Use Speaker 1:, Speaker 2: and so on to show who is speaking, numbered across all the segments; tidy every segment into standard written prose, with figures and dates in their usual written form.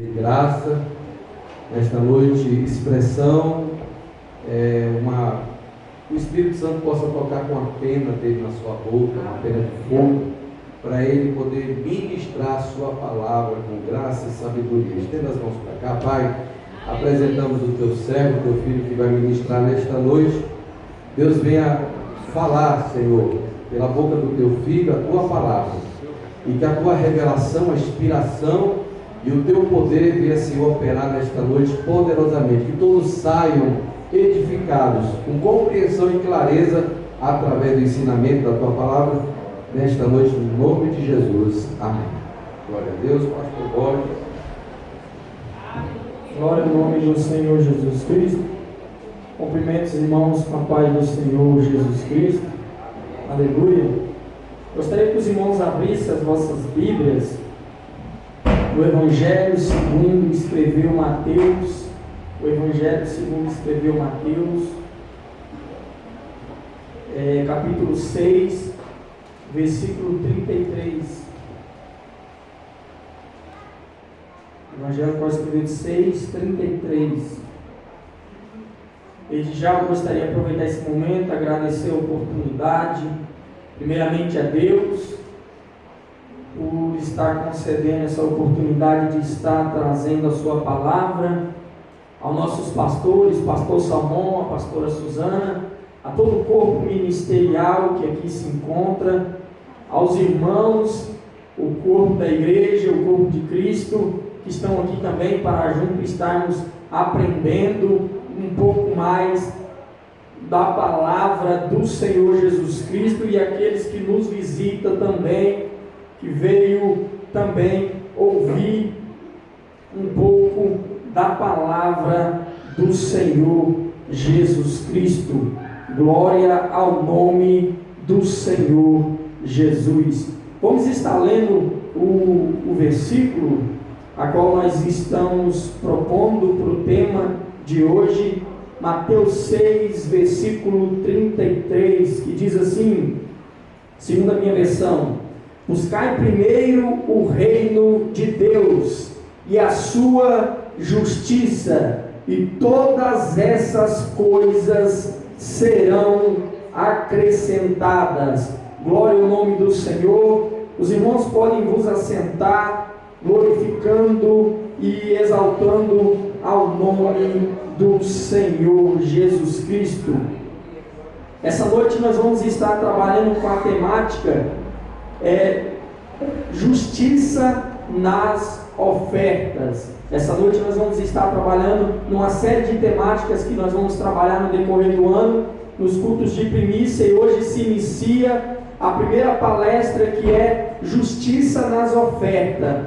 Speaker 1: Graça, nesta noite, expressão, o Espírito Santo possa tocar com a pena dele na sua boca, uma pena de fogo, para ele poder ministrar a sua palavra com graça e sabedoria. Estenda as mãos para cá, Pai. Apresentamos o teu servo, o teu filho que vai ministrar nesta noite. Deus venha falar, Senhor, pela boca do teu filho, a tua palavra, e que a tua revelação, a inspiração e o teu poder venha se operar nesta noite poderosamente, que todos saiam edificados, com compreensão e clareza, através do ensinamento da tua palavra, nesta noite, no nome de Jesus. Amém. Glória a Deus, pastor Borges.
Speaker 2: Glória ao nome do Senhor Jesus Cristo. Cumprimentos, irmãos, com a paz do Senhor Jesus Cristo. Aleluia. Gostaria que os irmãos abrissem as vossas Bíblias no Evangelho segundo escreveu Mateus. O Evangelho segundo escreveu Mateus, capítulo 6, versículo 33. Evangelho qual escreveu 6, 33. Desde já eu gostaria de aproveitar esse momento, agradecer a oportunidade, primeiramente a Deus, por estar concedendo essa oportunidade de estar trazendo a sua palavra, aos nossos pastores, pastor Salmão, a pastora Suzana, a todo o corpo ministerial que aqui se encontra, aos irmãos, o corpo da igreja, o corpo de Cristo, que estão aqui também para juntos estarmos aprendendo um pouco mais da palavra do Senhor Jesus Cristo, e aqueles que nos visitam também, que veio também ouvir um pouco da palavra do Senhor Jesus Cristo. Glória ao nome do Senhor Jesus. Vamos estar lendo o versículo a qual nós estamos propondo para o tema de hoje, Mateus 6, versículo 33, que diz assim, segundo a minha versão: buscai primeiro o reino de Deus e a sua justiça, e todas essas coisas serão acrescentadas. Glória ao nome do Senhor. Os irmãos podem vos assentar, glorificando e exaltando ao nome do Senhor Jesus Cristo. Essa noite nós vamos estar trabalhando com a temática justiça nas ofertas. Essa noite nós vamos estar trabalhando numa série de temáticas que nós vamos trabalhar no decorrer do ano, nos cultos de primícia, e hoje se inicia a primeira palestra, que é justiça nas ofertas.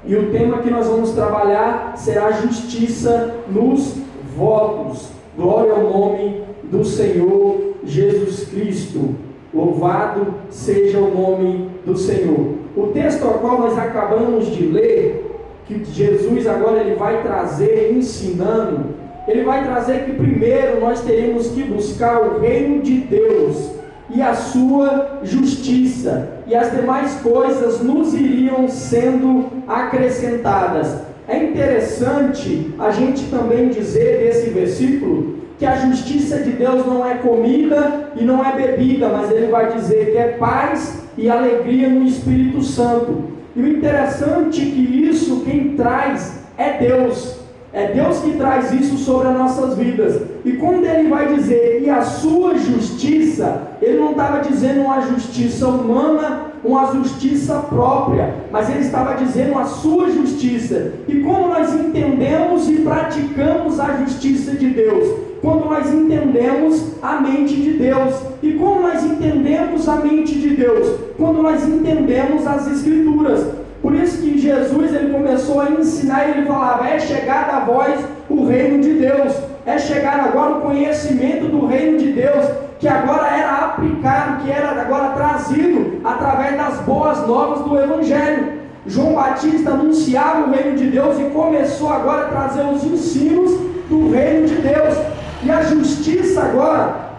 Speaker 2: E o tema que nós vamos trabalhar será justiça nos votos. Glória ao nome do Senhor Jesus Cristo. Louvado seja o nome do Senhor. O texto ao qual nós acabamos de ler, que Jesus agora ele vai trazer ensinando, ele vai trazer que primeiro nós teremos que buscar o reino de Deus e a sua justiça, e as demais coisas nos iriam sendo acrescentadas. É interessante a gente também dizer desse versículo que a justiça de Deus não é comida e não é bebida, mas ele vai dizer que é paz e alegria no Espírito Santo. E o interessante é que isso quem traz é Deus. É Deus que traz isso sobre as nossas vidas. E quando ele vai dizer e a sua justiça, ele não estava dizendo uma justiça humana, uma justiça própria, mas ele estava dizendo a sua justiça. E como nós entendemos e praticamos a justiça de Deus? Quando nós entendemos a mente de Deus. E como nós entendemos a mente de Deus? Quando nós entendemos as Escrituras. Por isso que Jesus ele começou a ensinar, e ele falava: é chegado a vós o reino de Deus, é chegar agora o conhecimento do reino de Deus, que agora era aplicado, que era agora trazido através das boas novas do Evangelho. João Batista anunciava o reino de Deus e começou agora a trazer os ensinos do reino de Deus. E a justiça agora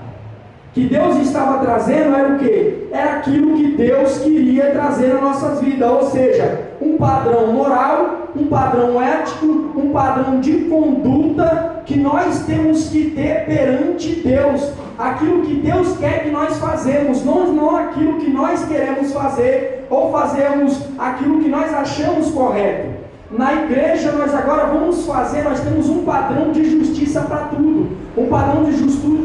Speaker 2: que Deus estava trazendo era o quê? Era aquilo que Deus queria trazer nas nossas vidas, ou seja, um padrão moral, um padrão ético, um padrão de conduta que nós temos que ter perante Deus. Aquilo que Deus quer que nós fazemos, não aquilo que nós queremos fazer ou fazemos aquilo que nós achamos correto. Na igreja nós agora vamos fazer, nós temos um padrão de justiça para tudo, um padrão de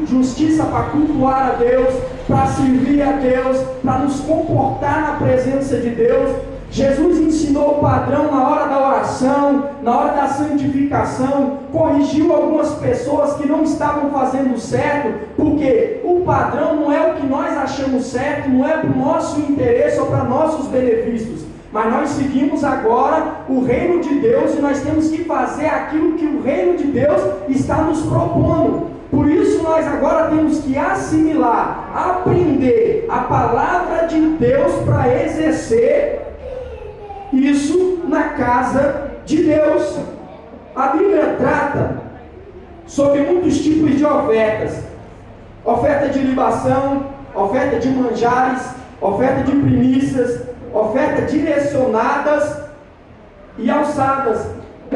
Speaker 2: justiça para cultuar a Deus, para servir a Deus, para nos comportar na presença de Deus. Jesus ensinou o padrão na hora da oração, na hora da santificação, corrigiu algumas pessoas que não estavam fazendo certo, porque o padrão não é o que nós achamos certo, não é para o nosso interesse ou para nossos benefícios, mas nós seguimos agora o reino de Deus e nós temos que fazer aquilo que o reino de Deus está nos propondo. Por isso nós agora temos que assimilar, aprender a palavra de Deus para exercer isso na casa de Deus. A Bíblia trata sobre muitos tipos de ofertas: oferta de libação, oferta de manjares, oferta de primícias, oferta direcionadas e alçadas.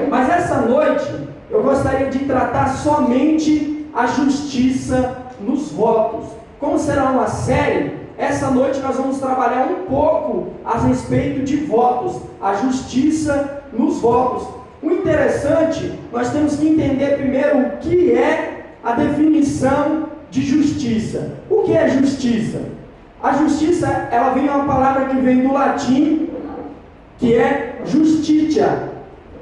Speaker 2: Mas essa noite eu gostaria de tratar somente a justiça nos votos. Como será uma série, essa noite nós vamos trabalhar um pouco a respeito de votos, a justiça nos votos. O interessante, nós temos que entender primeiro o que é a definição de justiça. O que é justiça? A justiça, ela vem de uma palavra que vem do latim, que é justitia.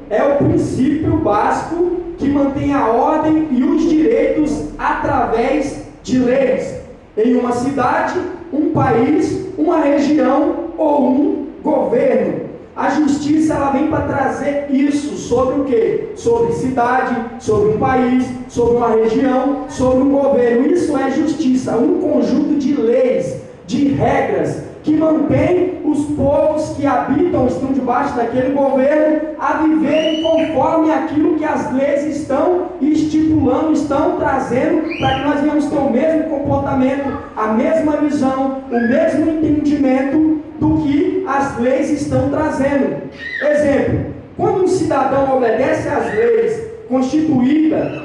Speaker 2: É o princípio básico que mantém a ordem e os direitos através de leis em uma cidade, um país, uma região ou um governo. A justiça, ela vem para trazer isso sobre o quê? Sobre cidade, sobre um país, sobre uma região, sobre um governo. Isso é justiça, um conjunto de leis, de regras que mantém os povos que habitam, estão debaixo daquele governo, a viverem conforme aquilo que as leis estão estipulando, estão trazendo, para que nós venhamos ter o mesmo comportamento, a mesma visão, o mesmo entendimento do que as leis estão trazendo. Exemplo: quando um cidadão obedece às leis constituídas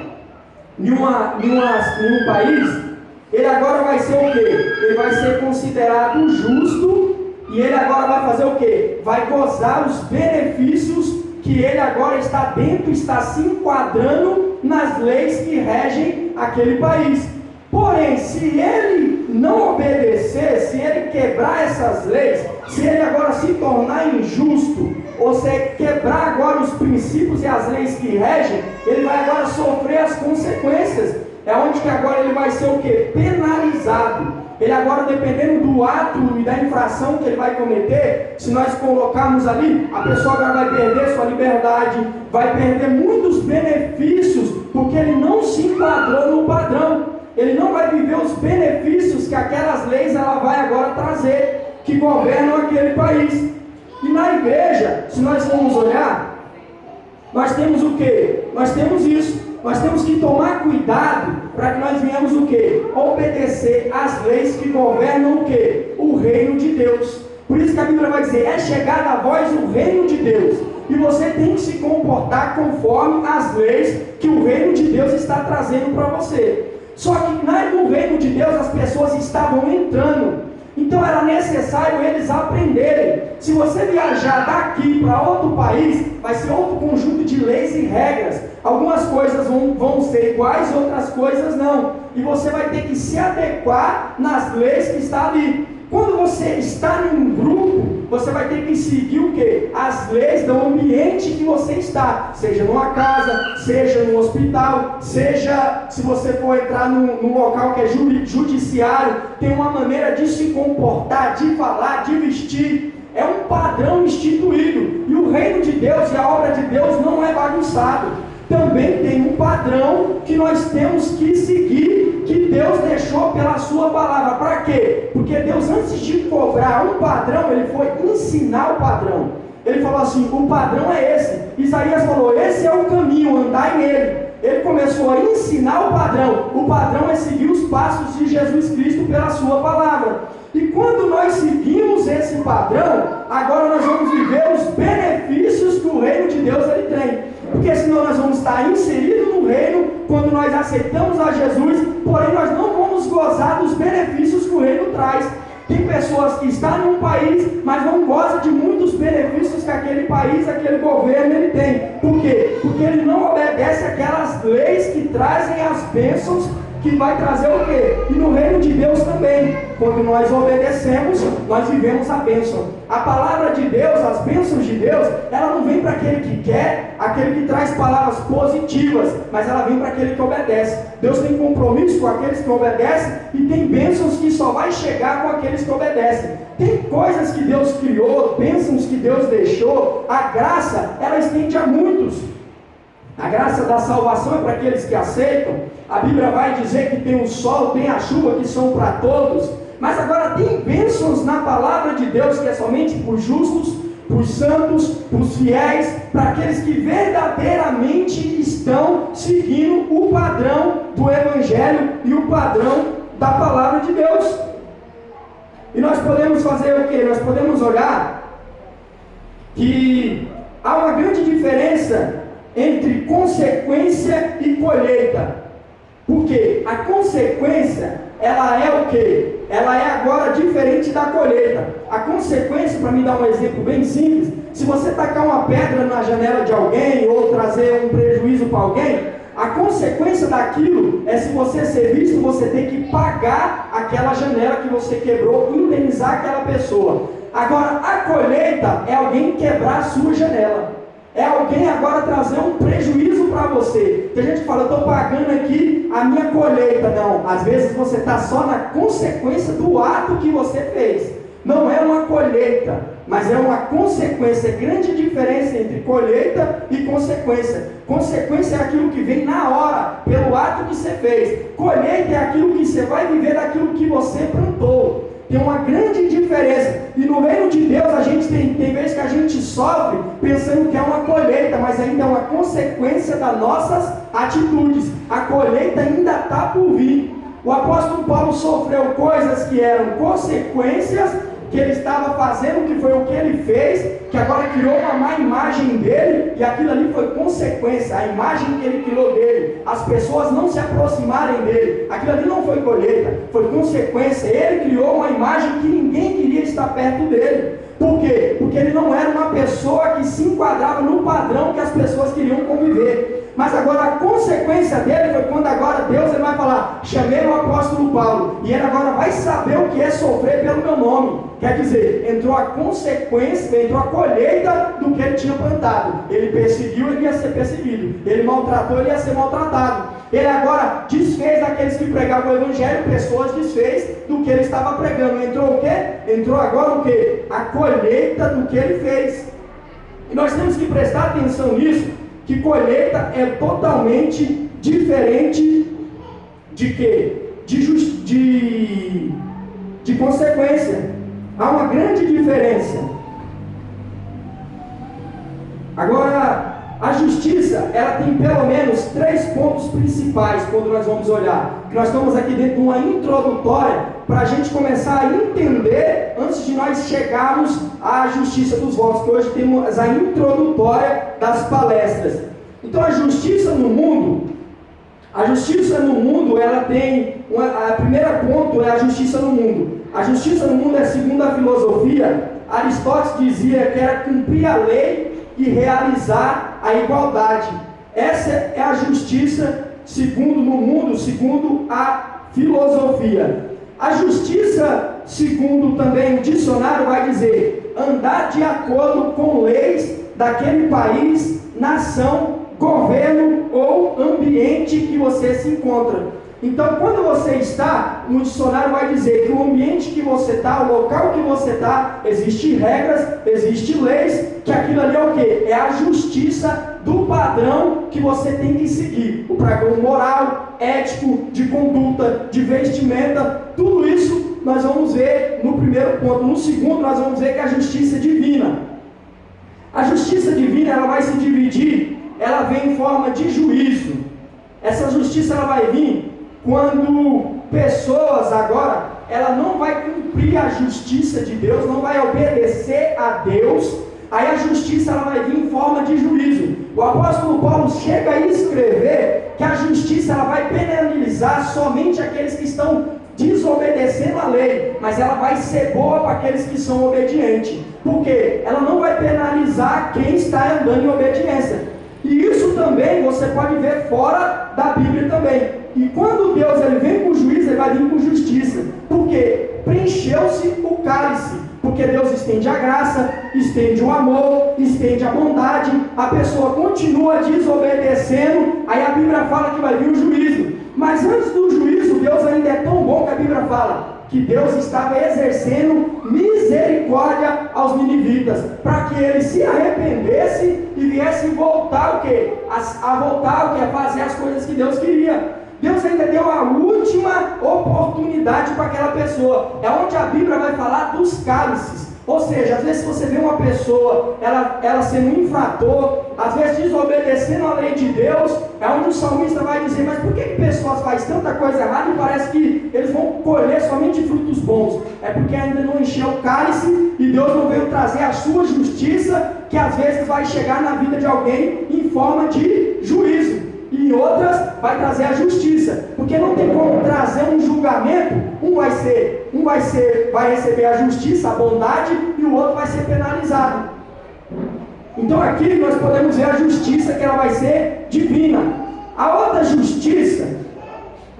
Speaker 2: em um país, ele agora vai ser o quê? Ele vai ser considerado justo e ele agora vai fazer o quê? Vai gozar os benefícios que ele agora está dentro, está se enquadrando nas leis que regem aquele país. Porém, se ele não obedecer, se ele quebrar essas leis, se ele agora se tornar injusto, ou se quebrar agora os princípios e as leis que regem, ele vai agora sofrer as consequências. É onde que agora ele vai ser o quê? Penalizado. Ele agora, dependendo do ato e da infração que ele vai cometer, se nós colocarmos ali, a pessoa agora vai perder sua liberdade, vai perder muitos benefícios, porque ele não se enquadrou no padrão. Ele não vai viver os benefícios que aquelas leis ela vai agora trazer, que governam aquele país. E na igreja, se nós formos olhar, nós temos o quê? Nós temos isso. Nós temos que tomar cuidado para que nós venhamos o quê? Obedecer às leis que governam o quê? O reino de Deus. Por isso que a Bíblia vai dizer: é chegado a vós o reino de Deus. E você tem que se comportar conforme as leis que o reino de Deus está trazendo para você. Só que no reino de Deus as pessoas estavam entrando. Então era necessário eles aprenderem. Se você viajar daqui para outro país, vai ser outro conjunto de leis e regras. Algumas coisas vão ser iguais, outras coisas não. E você vai ter que se adequar nas leis que estão ali. Quando você está em um grupo, você vai ter que seguir o quê? As leis do ambiente que você está. Seja numa casa, seja no hospital, seja se você for entrar num local que é judiciário, tem uma maneira de se comportar, de falar, de vestir. É um padrão instituído. E o reino de Deus e a obra de Deus não é bagunçado. Também tem um padrão que nós temos que seguir, que Deus deixou pela sua palavra. Para quê? Porque Deus, antes de cobrar um padrão, Ele foi ensinar o padrão. Ele falou assim: o padrão é esse. Isaías falou: esse é o caminho, andai nele. Ele começou a ensinar o padrão. O padrão é seguir os passos de Jesus Cristo pela sua palavra. E quando nós seguimos esse padrão, agora nós vamos viver os benefícios que o reino de Deus ele porque senão nós vamos estar inseridos no reino quando nós aceitamos a Jesus, porém nós não vamos gozar dos benefícios que o reino traz. Tem pessoas que estão em um país, mas não gozam de muitos benefícios que aquele país, aquele governo ele tem. Por quê? Porque ele não obedece aquelas leis que trazem as bênçãos, que vai trazer o quê? E no reino de Deus também, quando nós obedecemos, nós vivemos a bênção. A palavra de Deus, as bênçãos de Deus, ela não vem para aquele que quer, aquele que traz palavras positivas, mas ela vem para aquele que obedece. Deus tem compromisso com aqueles que obedecem e tem bênçãos que só vai chegar com aqueles que obedecem. Tem coisas que Deus criou, bênçãos que Deus deixou, a graça, ela estende a muitos. A graça da salvação é para aqueles que aceitam. A Bíblia vai dizer que tem o sol, tem a chuva, que são para todos. Mas agora tem bênçãos na palavra de Deus que é somente para os justos, para os santos, para os fiéis, para aqueles que verdadeiramente estão seguindo o padrão do Evangelho e o padrão da palavra de Deus. E nós podemos fazer o quê? Nós podemos olhar que há uma grande diferença entre consequência e colheita. Porque a consequência, ela é o quê? Ela é agora diferente da colheita. A consequência, para me dar um exemplo bem simples, se você tacar uma pedra na janela de alguém ou trazer um prejuízo para alguém, a consequência daquilo é, se você ser visto, você tem que pagar aquela janela que você quebrou, indenizar aquela pessoa. Agora, a colheita é alguém quebrar a sua janela. É alguém agora trazer um prejuízo para você. Tem gente que fala, eu estou pagando aqui a minha colheita. Não, às vezes você está só na consequência do ato que você fez. Não é uma colheita, mas é uma consequência. Grande diferença entre colheita e consequência. Consequência é aquilo que vem na hora, pelo ato que você fez. Colheita é aquilo que você vai viver daquilo que você plantou. Tem uma grande diferença. E no reino de Deus a gente tem vezes que a gente sofre pensando que é uma colheita, mas ainda é uma consequência das nossas atitudes. A colheita ainda está por vir. O apóstolo Paulo sofreu coisas que eram consequências que ele estava fazendo, que foi o que ele fez, que agora criou uma má imagem dele, e aquilo ali foi consequência, a imagem que ele criou dele, as pessoas não se aproximarem dele, aquilo ali não foi colheita, foi consequência. Ele criou uma imagem que ninguém queria estar perto dele. Por quê? Porque ele não era uma pessoa que se enquadrava no padrão que as pessoas queriam conviver. Mas agora a consequência dele foi quando agora Deus ele vai falar, chamei o apóstolo Paulo, e ele agora vai saber o que é sofrer pelo meu nome. Quer dizer, entrou a consequência, entrou a colheita do que ele tinha plantado. Ele perseguiu, ele ia ser perseguido. Ele maltratou, ele ia ser maltratado. Ele agora desfez daqueles que pregavam o Evangelho, pessoas desfez do que ele estava pregando. Entrou o quê? Entrou agora o quê? A colheita do que ele fez. E nós temos que prestar atenção nisso, que colheita é totalmente diferente de quê? De consequência. Há uma grande diferença. Agora, a justiça, ela tem pelo menos 3 pontos principais quando nós vamos olhar. Nós estamos aqui dentro de uma introdutória para a gente começar a entender, antes de nós chegarmos à justiça dos votos, que hoje temos a introdutória das palestras. Então, a justiça no mundo, ela tem, a primeira ponto é a justiça no mundo. A justiça no mundo é segundo a filosofia. Aristóteles dizia que era cumprir a lei e realizar a igualdade. Essa é a justiça segundo no mundo, segundo a filosofia. A justiça, segundo também o dicionário, vai dizer andar de acordo com leis daquele país, nação, governo ou ambiente que você se encontra. Então, quando você está, no dicionário vai dizer que o ambiente que você está, o local que você está, existem regras, existem leis, que aquilo ali é o quê? É a justiça do padrão que você tem que seguir. O padrão moral, ético, de conduta, de vestimenta, tudo isso nós vamos ver no primeiro ponto. No segundo, nós vamos ver que a justiça divina. A justiça divina, ela vai se dividir, ela vem em forma de juízo. Essa justiça, ela vai vir quando pessoas agora, ela não vai cumprir a justiça de Deus, não vai obedecer a Deus, aí a justiça ela vai vir em forma de juízo. O apóstolo Paulo Paulo chega a escrever que a justiça ela vai penalizar somente aqueles que estão desobedecendo a lei, mas ela vai ser boa para aqueles que são obedientes. Por quê? Ela não vai penalizar quem está andando em obediência. E isso também você pode ver fora da Bíblia também. E quando Deus ele vem com juízo, ele vai vir com justiça. Por quê? Preencheu-se o cálice. Porque Deus estende a graça, estende o amor, estende a bondade. A pessoa continua desobedecendo. Aí a Bíblia fala que vai vir o juízo. Mas antes do juízo, Deus ainda é tão bom que a Bíblia fala que Deus estava exercendo misericórdia aos ninivitas, para que eles se arrependessem e viessem voltar o quê? A voltar o quê? A fazer as coisas que Deus queria. Deus ainda deu a última oportunidade para aquela pessoa. É onde a Bíblia vai falar dos cálices. Ou seja, às vezes você vê uma pessoa, ela sendo um infrator, às vezes desobedecendo a lei de Deus, é onde o salmista vai dizer, mas por que pessoas fazem tanta coisa errada e parece que eles vão colher somente frutos bons? É porque ainda não encheu o cálice e Deus não veio trazer a sua justiça, que às vezes vai chegar na vida de alguém em forma de juízo. E em outras vai trazer a justiça, porque não tem como trazer um julgamento, vai receber a justiça, a bondade, e o outro vai ser penalizado. Então aqui nós podemos ver a justiça que ela vai ser divina. A outra justiça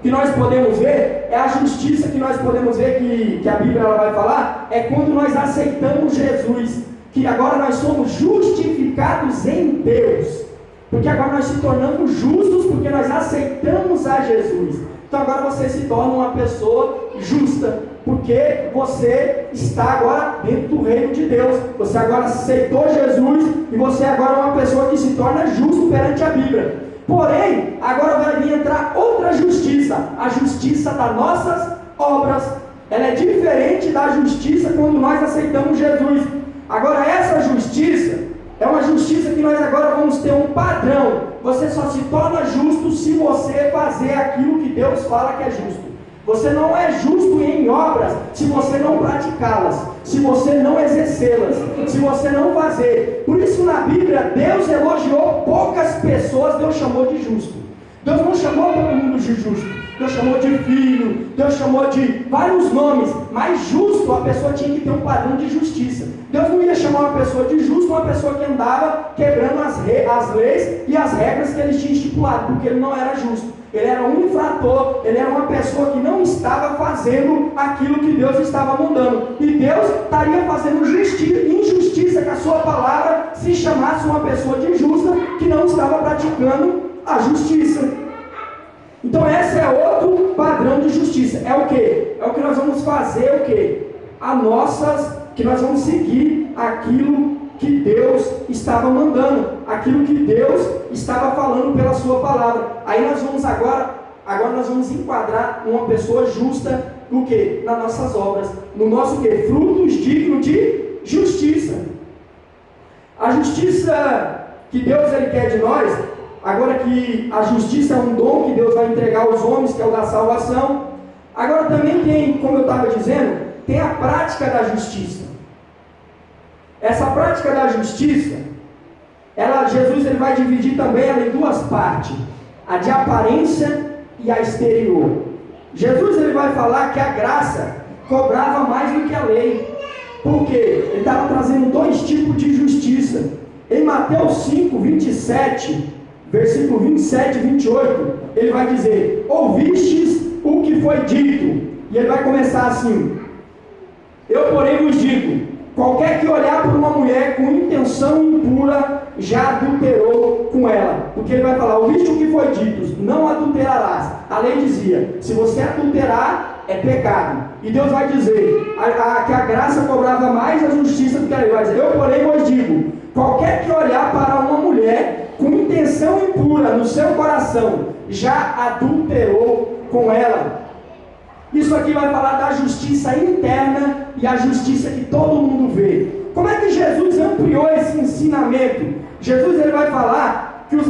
Speaker 2: que nós podemos ver, é a justiça que nós podemos ver que a Bíblia ela vai falar, é quando nós aceitamos Jesus, que agora nós somos justificados em Deus. Porque agora nós se tornamos justos porque nós aceitamos a Jesus. Então agora você se torna uma pessoa justa, porque você está agora dentro do reino de Deus. Você agora aceitou Jesus e você agora é uma pessoa que se torna justo perante a Bíblia. Porém, agora vai vir entrar outra justiça, a justiça das nossas obras. Ela é diferente da justiça quando nós aceitamos Jesus. Agora essa justiça é uma justiça que nós agora vamos ter um padrão. Você só se torna justo se você fazer aquilo que Deus fala que é justo. Você não é justo em obras se você não praticá-las, se você não exercê-las, se você não fazer. Por isso na Bíblia, Deus elogiou poucas pessoas, Deus chamou de justo. Deus não chamou todo mundo de justo. Deus chamou de filho, Deus chamou de vários nomes, mas justo, a pessoa tinha que ter um padrão de justiça. Deus não ia chamar uma pessoa de justo, uma pessoa que andava quebrando as leis e as regras que ele tinha estipulado, porque ele não era justo. Ele era um infrator, ele era uma pessoa que não estava fazendo aquilo que Deus estava mandando. E Deus estaria fazendo injustiça com a sua palavra se chamasse uma pessoa de justa que não estava praticando a justiça. Então esse é outro padrão de justiça. É o que? É o que nós vamos fazer, o que? Que nós vamos seguir aquilo que Deus estava mandando, aquilo que Deus estava falando pela sua palavra. Aí nós vamos agora nós vamos enquadrar uma pessoa justa no que? Nas nossas obras, no nosso que? Frutos dignos de justiça. A justiça que Deus ele quer de nós, agora que a justiça é um dom que Deus vai entregar aos homens, que é o da salvação, agora também tem, como eu estava dizendo, tem a prática da justiça. Essa prática da justiça, Jesus ele vai dividir também ela em duas partes, a de aparência e a exterior. Jesus ele vai falar que a graça cobrava mais do que a lei, porque ele estava trazendo dois tipos de justiça. Em Mateus 5, 27, versículo 27 e 28, ele vai dizer: ouvistes o que foi dito, e ele vai começar assim: eu porém vos digo, qualquer que olhar para uma mulher com intenção impura, já adulterou com ela. Porque ele vai falar, ouviste o que foi dito, não adulterarás. A lei dizia, se você adulterar, é pecado. E Deus vai dizer, que a graça cobrava mais a justiça do que a lei. Vai dizer, eu porém vos digo, qualquer que olhar para uma mulher com intenção impura no seu coração, já adulterou com ela. Isso aqui vai falar da justiça interna e a justiça que todo mundo vê. Como é que Jesus ampliou esse ensinamento? Jesus ele vai falar que os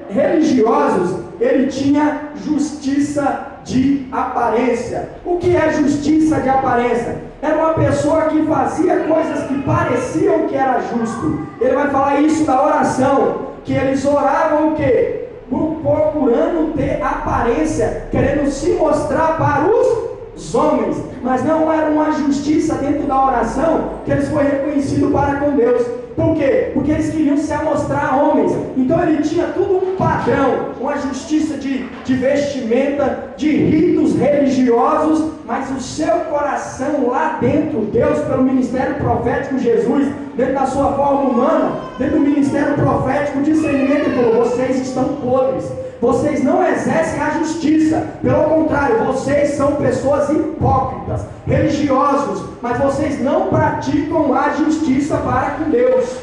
Speaker 2: religiosos, ele tinha justiça de aparência. O que é justiça de aparência? Era uma pessoa que fazia coisas que pareciam que era justo. Ele vai falar isso da oração. que eles oravam o quê? Procurando ter aparência, querendo se mostrar para os homens, mas não era uma justiça dentro da oração que eles foram reconhecidos para com Deus. Por quê? Porque eles queriam se amostrar a homens. Então ele tinha tudo um padrão, uma justiça de vestimenta, de ritos religiosos, mas o seu coração lá dentro, Deus, pelo ministério profético Jesus, dentro da sua forma humana, dentro do ministério profético, discernimento, ele falou: vocês estão podres, vocês não exercem a justiça, pelo contrário, vocês são pessoas hipócritas, religiosos, mas vocês não praticam a justiça para com Deus.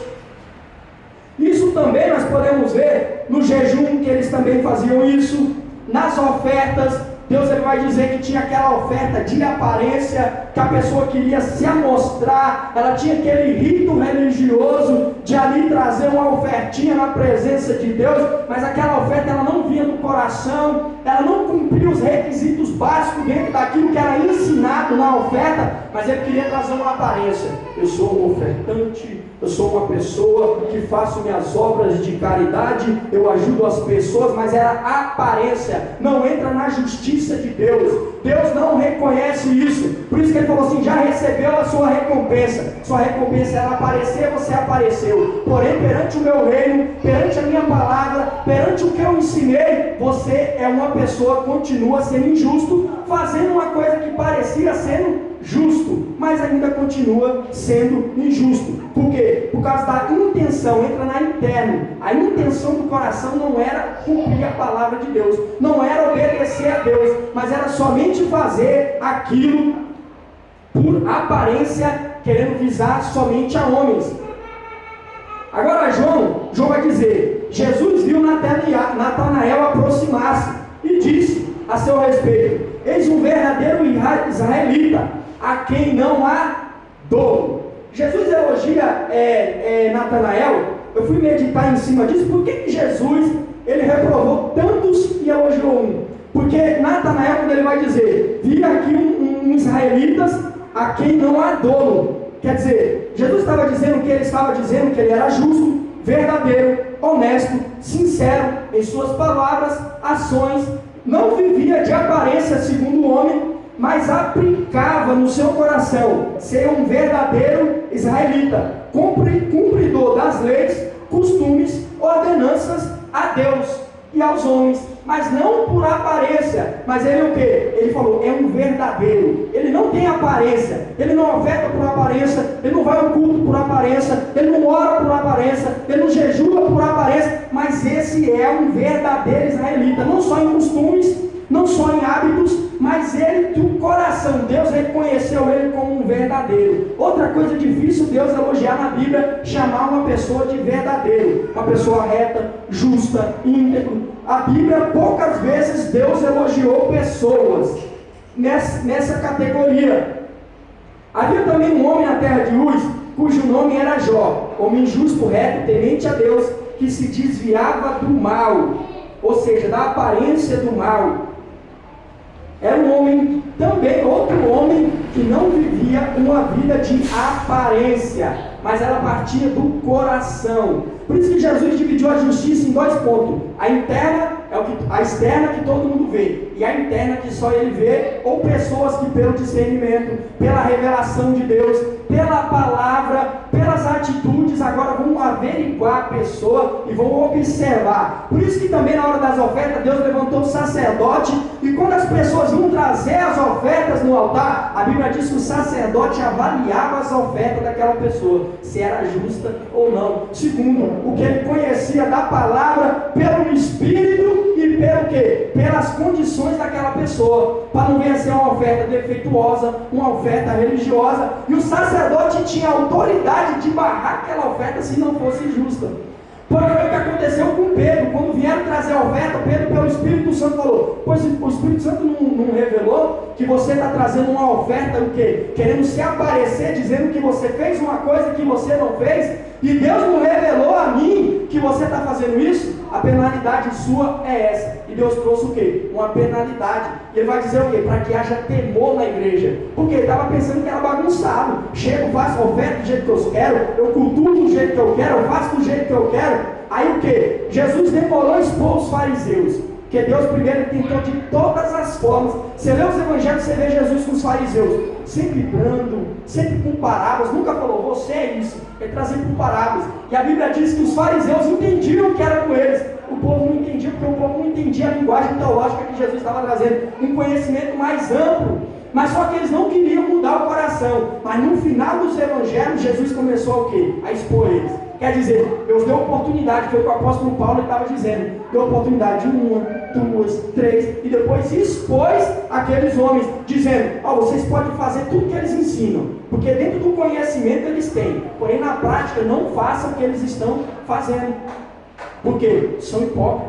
Speaker 2: Isso também nós podemos ver no jejum, que eles também faziam isso, nas ofertas. Deus ele vai dizer que tinha aquela oferta de aparência, que a pessoa queria se amostrar, ela tinha aquele rito religioso de ali trazer uma ofertinha na presença de Deus, mas aquela oferta ela não vinha do coração, ela não cumpria os requisitos básicos dentro daquilo que era ensinado na oferta, mas ele queria trazer uma aparência: eu sou um ofertante, eu sou uma pessoa que faço minhas obras de caridade, eu ajudo as pessoas, mas era aparência, não entra na justiça de Deus. Deus não reconhece isso. Por isso que ele falou assim: já recebeu a sua recompensa. Sua recompensa era aparecer, você apareceu. Porém, perante o meu reino, perante a minha palavra, perante o que eu ensinei, você é uma pessoa que continua sendo injusto, fazendo uma coisa que parecia sendo justo, mas ainda continua sendo injusto. Por quê? Por causa da intenção, entra na interna. A intenção do coração não era cumprir a palavra de Deus, não era obedecer a Deus, mas era somente fazer aquilo por aparência, querendo visar somente a homens. Agora João vai dizer: Jesus viu Natanael aproximar-se e disse a seu respeito: eis um verdadeiro israelita, a quem não há dolo. Jesus elogia Natanael. Eu fui meditar em cima disso. Por que Jesus ele reprovou tantos e elogiou um? Porque Natanael, quando ele vai dizer: vi aqui um israelitas a quem não há dolo, quer dizer, Jesus estava dizendo que ele estava dizendo que ele era justo, verdadeiro, honesto, sincero em suas palavras, ações, não vivia de aparência segundo o homem, mas aplicava no seu coração ser um verdadeiro israelita, cumpridor das leis, costumes, ordenanças a Deus e aos homens, mas não por aparência. Mas ele o quê? Ele falou: é um verdadeiro. Ele não tem aparência, ele não oferta por aparência, ele não vai ao culto por aparência, ele não ora por aparência, ele não jejua por aparência, mas esse é um verdadeiro israelita, não só em costumes, não só em hábitos, mas ele do coração. Deus reconheceu ele como um verdadeiro. Outra coisa difícil Deus elogiar na Bíblia, chamar uma pessoa de verdadeiro, uma pessoa reta, justa, íntegro. A Bíblia, poucas vezes Deus elogiou pessoas nessa categoria. Havia também um homem na terra de Uz, cujo nome era Jó, homem justo, reto, temente a Deus, que se desviava do mal, ou seja, da aparência do mal. Era um homem também, outro homem que não vivia uma vida de aparência, mas ela partia do coração. Por isso que Jesus dividiu a justiça em dois pontos: a interna, a externa que todo mundo vê, e a interna que só ele vê, ou pessoas que pelo discernimento, pela revelação de Deus, pela palavra, pelas atitudes, agora vão averiguar a pessoa e vão observar. Por isso que também na hora das ofertas Deus levantou o sacerdote, e quando as pessoas iam trazer as ofertas no altar, a Bíblia diz que o sacerdote avaliava as ofertas daquela pessoa, se era justa ou não, segundo o que ele conhecia da palavra, pelo Espírito e pelo quê? Pelas condições daquela pessoa, para não vir a ser uma oferta defeituosa, uma oferta religiosa, e o sacerdote tinha autoridade de barrar aquela oferta se não fosse justa. Porque foi o que aconteceu com Pedro, quando vieram trazer a oferta, Pedro pelo Espírito Santo falou: pois o Espírito Santo não revelou que você está trazendo uma oferta, o quê? Querendo se aparecer, dizendo que você fez uma coisa que você não fez, e Deus não revelou a mim que você está fazendo isso, a penalidade sua é essa. E Deus trouxe o quê? Uma penalidade. E Ele vai dizer o quê? Para que haja temor na igreja. Porque Ele estava pensando que era bagunçado. Chego, faço oferta do jeito que eu quero, eu cultuo do jeito que eu quero, eu faço do jeito que eu quero. Aí o quê? Jesus demorou a expor os fariseus. Porque Deus primeiro tentou de todas as formas. Você lê os evangelhos, você vê Jesus com os fariseus, sempre brando, sempre com parábolas, nunca falou, você é isso, ele trazia com parábolas. E a Bíblia diz que os fariseus entendiam o que era com eles, o povo não entendia, porque o povo não entendia a linguagem teológica que Jesus estava trazendo, um conhecimento mais amplo. Mas só que eles não queriam mudar o coração. Mas no final dos evangelhos, Jesus começou o quê? A expor eles. Quer dizer, Deus deu oportunidade, foi o que o apóstolo Paulo estava dizendo, deu oportunidade de 1, 2, 3, e depois expôs aqueles homens, dizendo, vocês podem fazer tudo que eles ensinam, porque dentro do conhecimento eles têm, porém na prática não façam o que eles estão fazendo, porque são hipócritas,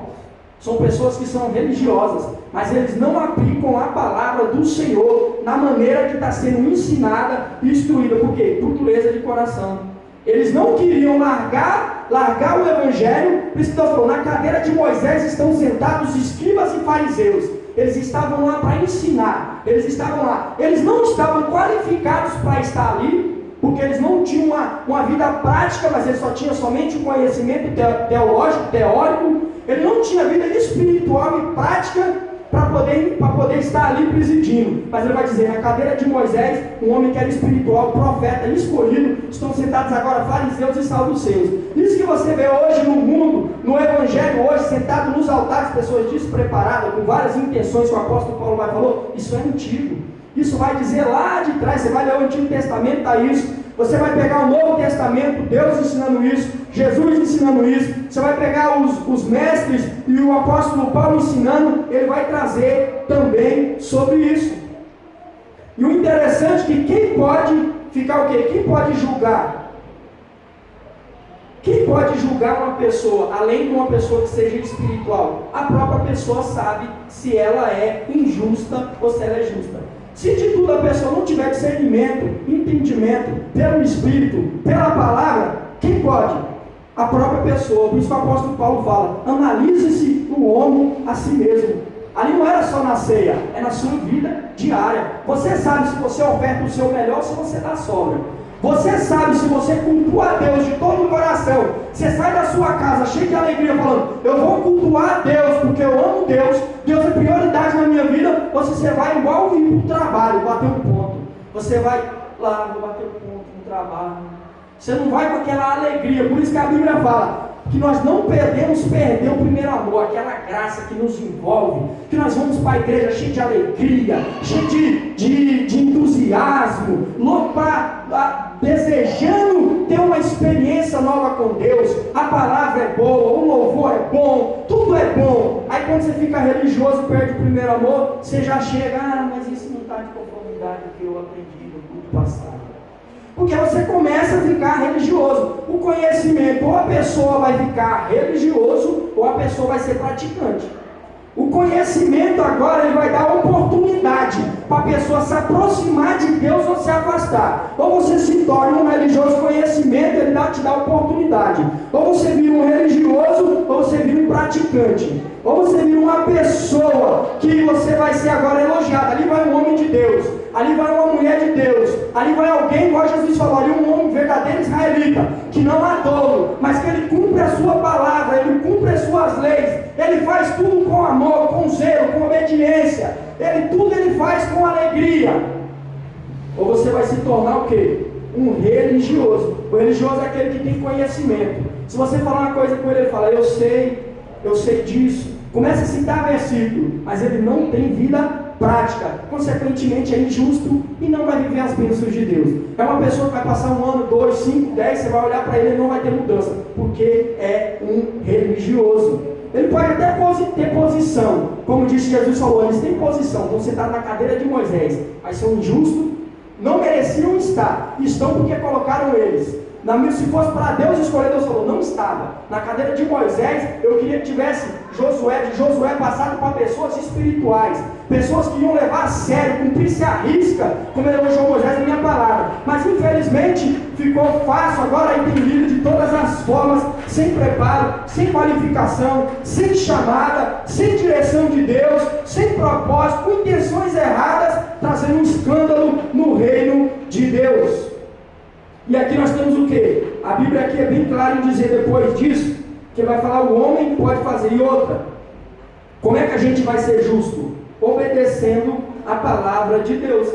Speaker 2: são pessoas que são religiosas, mas eles não aplicam a palavra do Senhor na maneira que está sendo ensinada e instruída, por quê? Por dureza de coração. Eles não queriam largar o evangelho, por isso que Deus falou, na cadeira de Moisés estão sentados escribas e fariseus. Eles estavam lá para ensinar, eles estavam lá, eles não estavam qualificados para estar ali, porque eles não tinham uma vida prática, mas eles só tinham somente um conhecimento teológico, teórico, ele não tinha vida espiritual e prática, para poder estar ali presidindo. Mas ele vai dizer, na cadeira de Moisés, um homem que era espiritual, profeta, escolhido, estão sentados agora fariseus e saduceus. Isso que você vê hoje no mundo, no evangelho hoje, sentado nos altares, pessoas despreparadas, com várias intenções que o apóstolo Paulo vai falou, isso é antigo. Isso vai dizer lá de trás, você vai ler o Antigo Testamento, está isso. Você vai pegar o Novo Testamento, Deus ensinando isso, Jesus ensinando isso. Você vai pegar os mestres e o apóstolo Paulo ensinando, ele vai trazer também sobre isso. E o interessante é que quem pode ficar o quê? Quem pode julgar? Quem pode julgar uma pessoa, além de uma pessoa que seja espiritual? A própria pessoa sabe se ela é injusta ou se ela é justa. Se de tudo a pessoa não tiver discernimento, entendimento, pelo Espírito, pela palavra, quem pode? A própria pessoa. Por isso que o apóstolo Paulo fala, analise-se o homem a si mesmo. Ali não era só na ceia, é na sua vida diária. Você sabe se você oferta o seu melhor ou se você dá sobra. Você sabe se você cultua a Deus de todo o coração. Você sai da sua casa cheio de alegria falando, eu vou cultuar a Deus porque eu amo Deus, Deus é prioridade na minha vida. Ou se você vai igual ir para o trabalho, bater um ponto. Você vai lá, vou bater um ponto no trabalho. Você não vai com aquela alegria. Por isso que a Bíblia fala que nós não podemos perder o primeiro amor, aquela graça que nos envolve, que nós vamos para a igreja cheio de alegria, cheio de entusiasmo, louco desejando ter uma experiência nova com Deus. A palavra é boa, o louvor é bom, tudo é bom. Aí quando você fica religioso, perde o primeiro amor, você já chega, mas isso não está de conformidade com o que eu aprendi no culto passado. Porque você começa a ficar religioso. O conhecimento, ou a pessoa vai ficar religioso, ou a pessoa vai ser praticante. O conhecimento agora ele vai dar oportunidade para a pessoa se aproximar de Deus ou se afastar. Ou você se torna um religioso, conhecimento ele te dá oportunidade. Ou você vira um religioso, ou você vira um praticante. Ou você vira uma pessoa que você vai ser agora elogiado. Ali vai um homem de Deus, ali vai uma mulher de Deus, ali vai alguém, igual Jesus falou, ali um homem verdadeiro israelita, que não há dolo, mas que ele cumpre a sua palavra, ele cumpre as suas leis, ele faz tudo com amor, com zelo, com obediência, tudo ele faz com alegria. Ou você vai se tornar o quê? Um religioso. O religioso é aquele que tem conhecimento. Se você falar uma coisa com ele, ele fala, eu sei disso. Começa a citar versículo, mas ele não tem vida prática, consequentemente é injusto e não vai viver as bênçãos de Deus. É uma pessoa que vai passar 1 ano, 2, 5, 10, você vai olhar para ele e não vai ter mudança, porque é um religioso. Ele pode até ter posição, como disse Jesus falou, eles têm posição, estão sentados na cadeira de Moisés, mas são injustos, não mereciam estar, estão porque colocaram eles. Se fosse para Deus escolher, Deus falou, não estava. Na cadeira de Moisés, eu queria que tivesse Josué passado para pessoas espirituais, pessoas que iam levar a sério, cumprisse a risca, como ele elogiou Moisés na minha palavra. Mas infelizmente ficou fácil, agora aí tem líder de todas as formas, sem preparo, sem qualificação, sem chamada, sem direção de Deus, sem propósito, com intenções erradas, trazendo um escândalo no reino de Deus. E aqui nós temos o que? A Bíblia aqui é bem clara em dizer depois disso, que vai falar o homem pode fazer. E outra, como é que a gente vai ser justo? Obedecendo a palavra de Deus.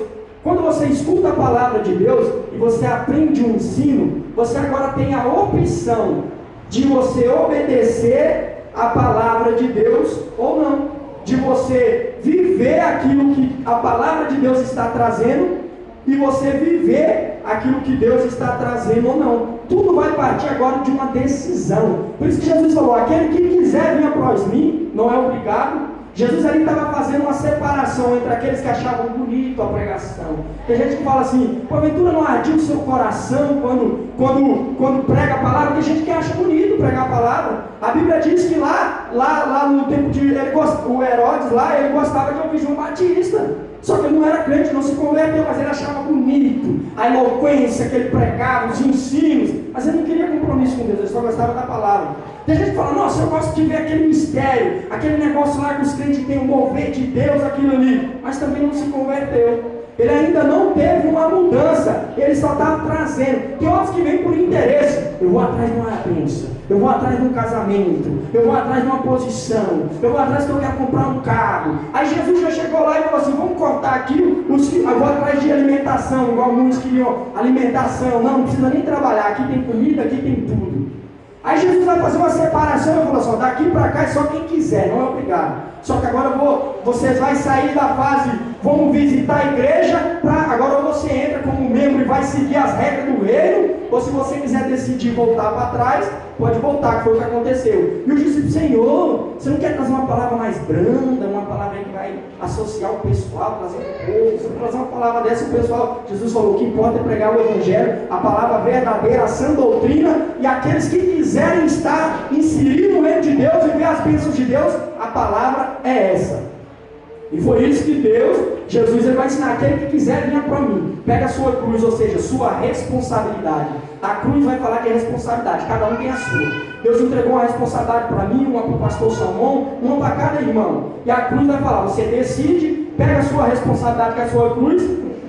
Speaker 2: Quando você escuta a palavra de Deus e você aprende um ensino, você agora tem a opção de você obedecer a palavra de Deus ou não, de você viver aquilo que a palavra de Deus está trazendo e você viver aquilo que Deus está trazendo ou não. Tudo vai partir agora de uma decisão. Por isso que Jesus falou, aquele que quiser vir após mim, não é obrigado. Jesus ali estava fazendo uma separação entre aqueles que achavam bonito a pregação. Tem gente que fala assim, porventura não ardia o seu coração quando prega a palavra. Tem gente que acha bonito pregar a palavra. A Bíblia diz que lá no tempo de o Herodes, lá ele gostava de ouvir João Batista. Só que ele não era crente, não se converteu, mas ele achava bonito a eloquência que ele pregava, os ensinos, mas ele não queria compromisso com Deus, ele só gostava da palavra. Tem gente que fala, nossa, eu gosto de ver aquele mistério, aquele negócio lá que os crentes têm, o mover de Deus, aquilo ali, mas também não se converteu. Ele ainda não teve uma mudança, ele só está trazendo. Tem outros que vêm por interesse. Eu vou atrás de uma bênção, eu vou atrás de um casamento, eu vou atrás de uma posição, eu vou atrás que eu quero comprar um carro. Aí Jesus já chegou lá e falou assim, vamos cortar aqui, eu vou atrás de alimentação, igual muitos queriam alimentação. Não precisa nem trabalhar, aqui tem comida, aqui tem tudo. Aí Jesus vai fazer uma separação, eu falo assim, daqui para cá é só quem quiser, não é obrigado. Só que agora vocês vão sair da fase, vamos visitar a igreja, agora você entra como membro e vai seguir as regras do reino, ou se você quiser decidir voltar para trás, pode voltar, que foi o que aconteceu. E eu disse, Senhor, você não quer trazer uma palavra mais branda, uma palavra que vai associar o pessoal, trazer o povo, você trazer uma palavra dessa, o pessoal, Jesus falou, o que importa é pregar o evangelho, a palavra verdadeira, a sã doutrina, e aqueles que quiserem estar inseridos no reino de Deus e ver as bênçãos de Deus, a palavra é essa. E foi isso que Jesus ele vai ensinar, aquele que quiser vir para mim, pega a sua cruz, ou seja, sua responsabilidade. A cruz vai falar que é responsabilidade, cada um tem a sua. Deus entregou uma responsabilidade para mim, uma para o pastor Salmão, uma para cada irmão. E a cruz vai falar, você decide, pega a sua responsabilidade que é a sua cruz.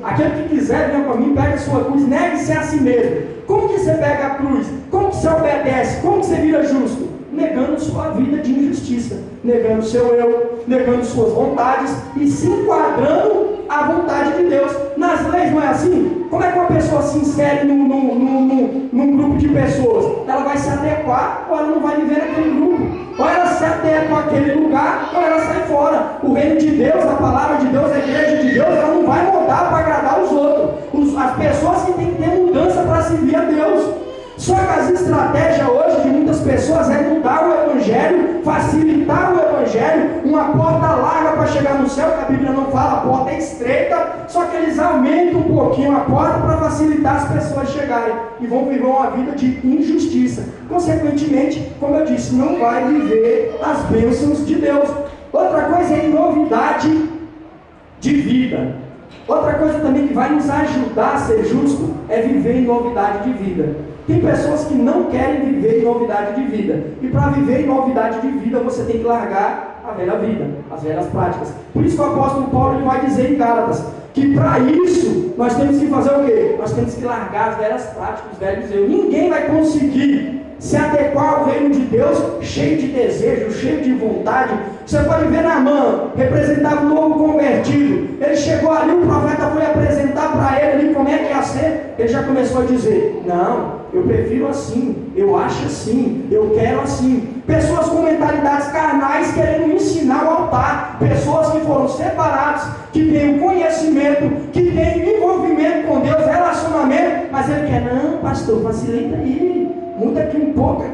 Speaker 2: Aquele que quiser vir para mim, pega a sua cruz, negue-se a si mesmo. Como que você pega a cruz? Como que você obedece? Como que você vira justo? Negando sua vida de injustiça, negando seu eu, negando suas vontades e se enquadrando à vontade de Deus. Nas leis não é assim? Como é que uma pessoa se insere num grupo de pessoas? Ela vai se adequar ou ela não vai viver naquele grupo? Ou ela se adequa àquele lugar ou ela sai fora. O reino de Deus, a palavra de Deus, a igreja de Deus, ela não vai mudar para agradar os outros. As pessoas que têm que ter mudança para servir a Deus. Só que as estratégias hoje de muitas pessoas é mudar o evangelho, facilitar o evangelho, uma porta larga para chegar no céu, que a Bíblia não fala, a porta é estreita, só que eles aumentam um pouquinho a porta para facilitar as pessoas chegarem e vão viver uma vida de injustiça. Consequentemente, como eu disse, não vai viver as bênçãos de Deus. Outra coisa é novidade de vida. Outra coisa também que vai nos ajudar a ser justo é viver em novidade de vida. Tem pessoas que não querem viver em novidade de vida. E para viver em novidade de vida, você tem que largar a velha vida, as velhas práticas. Por isso que o apóstolo Paulo ele vai dizer em Gálatas que para isso nós temos que fazer o quê? Nós temos que largar as velhas práticas, os velhos eu. Ninguém vai conseguir se adequar ao reino de Deus cheio de desejo, cheio de vontade. Você pode ver Naamã, representava um novo convertido. Ele chegou ali, o profeta foi apresentar para ele ali como é que ia ser. Ele já começou a dizer, não, eu prefiro assim, eu acho assim, eu quero assim. Pessoas com mentalidades carnais querendo ensinar o altar. Pessoas que foram separadas, que têm o conhecimento, que têm envolvimento com Deus, relacionamento, mas ele quer, não pastor, facilita aí. Muda aqui um pouco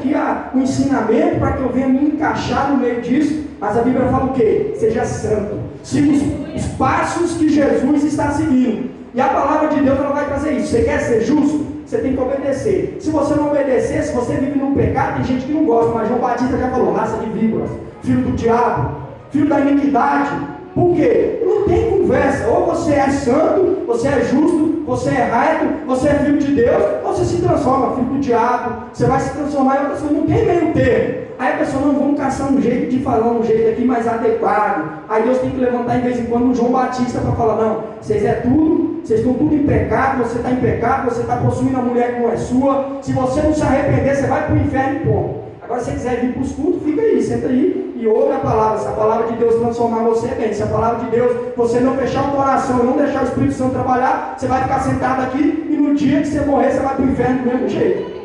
Speaker 2: o ensinamento para que eu venha me encaixar no meio disso. Mas a Bíblia fala o quê? Seja santo. Siga os passos que Jesus está seguindo. E a palavra de Deus ela vai trazer isso. Você quer ser justo? você tem que obedecer. Se você não obedecer, se você vive no pecado, tem gente que não gosta, mas João Batista já falou, raça de víboras, filho do diabo, filho da iniquidade. Por quê? Não tem conversa. Ou você é santo, você é justo, você é reto, você é filho de Deus, ou você se transforma, filho do diabo, você vai se transformar em outra coisa. Não tem meio termo. Aí a pessoa, não, vamos caçar um jeito de falar, um jeito aqui mais adequado. Aí Deus tem que levantar de vez em quando um João Batista para falar, não, vocês é tudo, vocês estão tudo em pecado, você está em pecado, você está possuindo a mulher que não é sua. Se você não se arrepender, você vai para o inferno e ponto. Agora, se você quiser vir para os cultos, fica aí, senta aí e ouve a palavra. Se a palavra de Deus transformar você, bem. Se a palavra de Deus, você não fechar o coração, não deixar o Espírito Santo trabalhar, você vai ficar sentado aqui e no dia que você morrer, você vai para o inferno do mesmo jeito.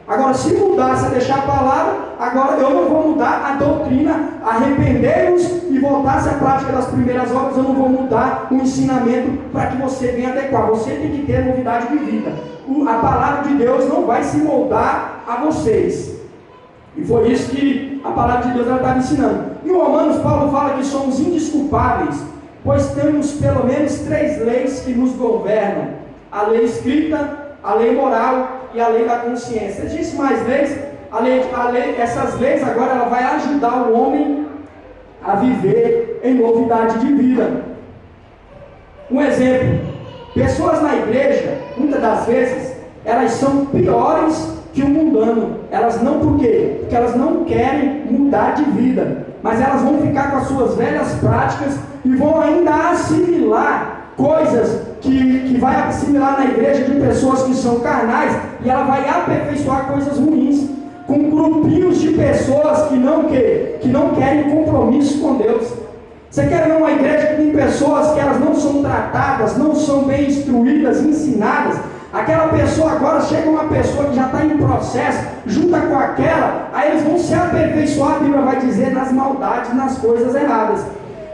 Speaker 2: Agora, se mudar, se deixar a palavra, agora eu não vou mudar a doutrina, arrepender-nos e voltar-se à prática das primeiras obras, eu não vou mudar o ensinamento para que você venha adequar. Você tem que ter novidade de vida. A palavra de Deus não vai se moldar a vocês. E foi isso que a palavra de Deus estava ensinando. Em Romanos, Paulo fala que somos indesculpáveis, pois temos pelo menos 3 leis que nos governam: a lei escrita, a lei moral e a lei da consciência. Existem mais leis. Essas leis agora ela vai ajudar o homem a viver em novidade de vida. Um exemplo: pessoas na igreja, muitas das vezes, elas são piores que o mundano. Elas não, por quê? Porque elas não querem mudar de vida, mas elas vão ficar com as suas velhas práticas e vão ainda assimilar coisas que vai assimilar na igreja de pessoas que são carnais, e ela vai aperfeiçoar coisas ruins com grupinhos de pessoas que não querem compromisso com Deus. Você quer ver uma igreja que tem pessoas que elas não são tratadas, não são bem instruídas, ensinadas? Aquela pessoa agora, chega uma pessoa que já está em processo, junta com aquela, aí eles vão se aperfeiçoar, a Bíblia vai dizer, nas maldades, nas coisas erradas.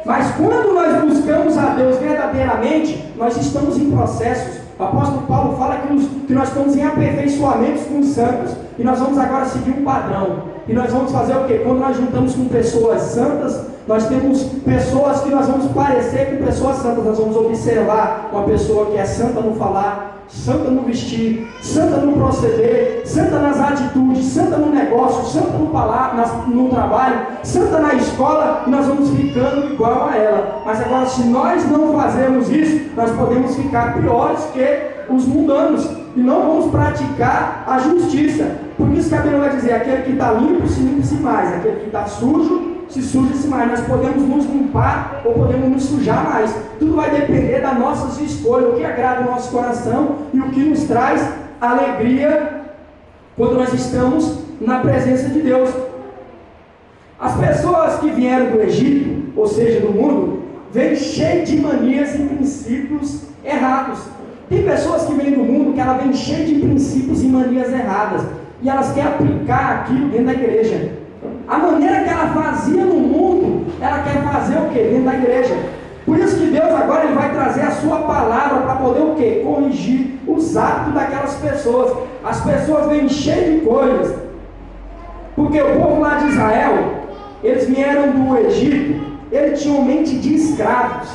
Speaker 2: Mas quando nós buscamos a Deus verdadeiramente, nós estamos em processos. O apóstolo Paulo fala que nós estamos em aperfeiçoamentos com os santos, e nós vamos agora seguir um padrão. E nós vamos fazer o quê? Quando nós juntamos com pessoas santas, nós temos pessoas que nós vamos parecer com pessoas santas. Nós vamos observar uma pessoa que é santa no falar, santa no vestir, santa no proceder, santa nas atitudes, santa no negócio, santa no trabalho, santa na escola, e nós vamos ficando igual a ela. Mas agora, se nós não fazermos isso, nós podemos ficar piores que os mundanos e não vamos praticar a justiça. Por isso que a Bíblia vai dizer: aquele que está limpo, se limpe-se mais; aquele que está sujo, se suje-se mais. Nós podemos nos limpar ou podemos nos sujar mais. Tudo vai depender das nossas escolhas, o que agrada o nosso coração e o que nos traz alegria quando nós estamos na presença de Deus. As pessoas que vieram do Egito, ou seja, do mundo, vêm cheias de manias e princípios errados. Tem pessoas que vêm do mundo que ela vem cheia de princípios e manias erradas, e elas querem aplicar aquilo dentro da igreja. A maneira que ela fazia no mundo, ela quer fazer o quê? Dentro da igreja. Por isso que Deus agora ele vai trazer a sua palavra para poder o quê? Corrigir os hábitos daquelas pessoas. As pessoas vêm cheias de coisas. Porque o povo lá de Israel, eles vieram do Egito, eles tinham mente de escravos.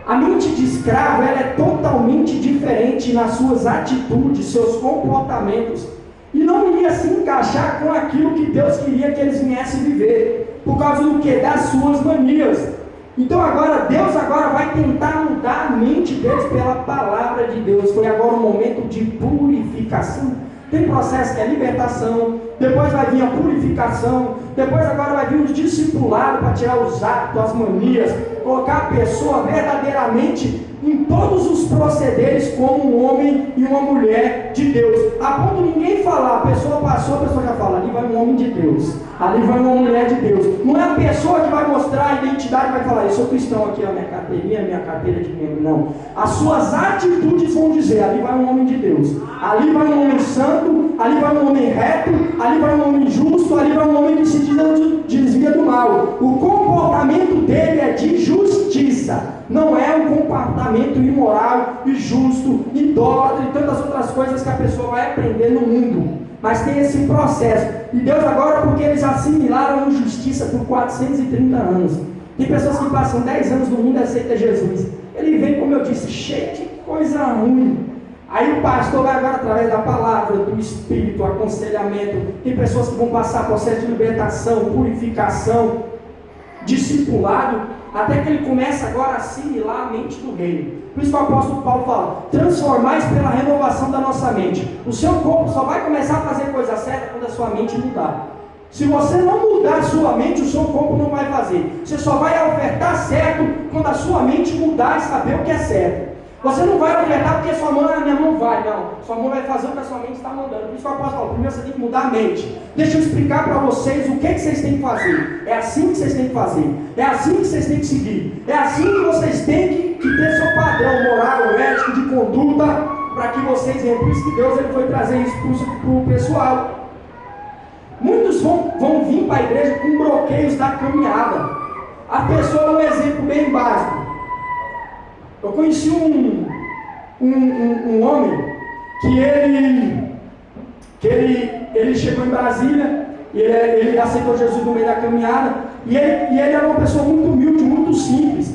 Speaker 2: A mente de escravo, ela é totalmente diferente nas suas atitudes, seus comportamentos, e não ia se encaixar com aquilo que Deus queria que eles viessem viver, por causa do que? Das suas manias. Então agora, Deus agora vai tentar mudar a mente deles pela palavra de Deus. Foi agora um momento de purificação. Tem processo que é libertação, depois vai vir a purificação, depois agora vai vir o discipulado para tirar os hábitos, as manias, colocar a pessoa verdadeiramente em todos os procederes como um homem e uma mulher de Deus. A ponto de ninguém falar, a pessoa passou, a pessoa já fala: ali vai um homem de Deus, ali vai uma mulher de Deus. Não é a pessoa que vai mostrar a identidade e vai falar: eu sou cristão, aqui a minha carteirinha, a minha carteira de membro. Não. As suas atitudes vão dizer: ali vai um homem de Deus, ali vai um homem santo, ali vai um homem reto, ali vai um homem justo, ali vai um homem que se desvia do mal. O comportamento dele é de justiça, não é um comportamento imoral, injusto, idólatra e tantas outras coisas que a pessoa vai aprender no mundo. Mas tem esse processo. E Deus agora, porque eles assimilaram a injustiça por 430 anos. Tem pessoas que passam 10 anos no mundo e aceitam Jesus. Ele vem, como eu disse, cheio de coisa ruim. Aí o pastor vai agora através da palavra, do Espírito, aconselhamento. Tem pessoas que vão passar processo de libertação, purificação, discipulado, até que ele começa agora a assimilar a mente do reino. Por isso que o apóstolo Paulo fala: transformais pela renovação da nossa mente. O seu corpo só vai começar a fazer coisa certa quando a sua mente mudar. Se você não mudar a sua mente, o seu corpo não vai fazer. Você só vai ofertar certo quando a sua mente mudar e saber o que é certo. Você não vai ofertar porque sua mão, minha mão vai, não. Sua mão vai fazer o que a sua mente está mandando. Por isso que o apóstolo fala: primeiro você tem que mudar a mente. Deixa eu explicar para vocês o que vocês têm que fazer. É assim que vocês têm que fazer. É assim que vocês têm que seguir. É assim que vocês têm que ter seu padrão moral, ético, de conduta, para que vocês venham. Por isso que Deus ele foi trazer isso para o pessoal. Muitos vão vir para a igreja com bloqueios da caminhada. A pessoa é um exemplo bem básico. Eu conheci um homem que ele chegou em Brasília, e ele aceitou Jesus no meio da caminhada, e ele era uma pessoa muito humilde, muito simples.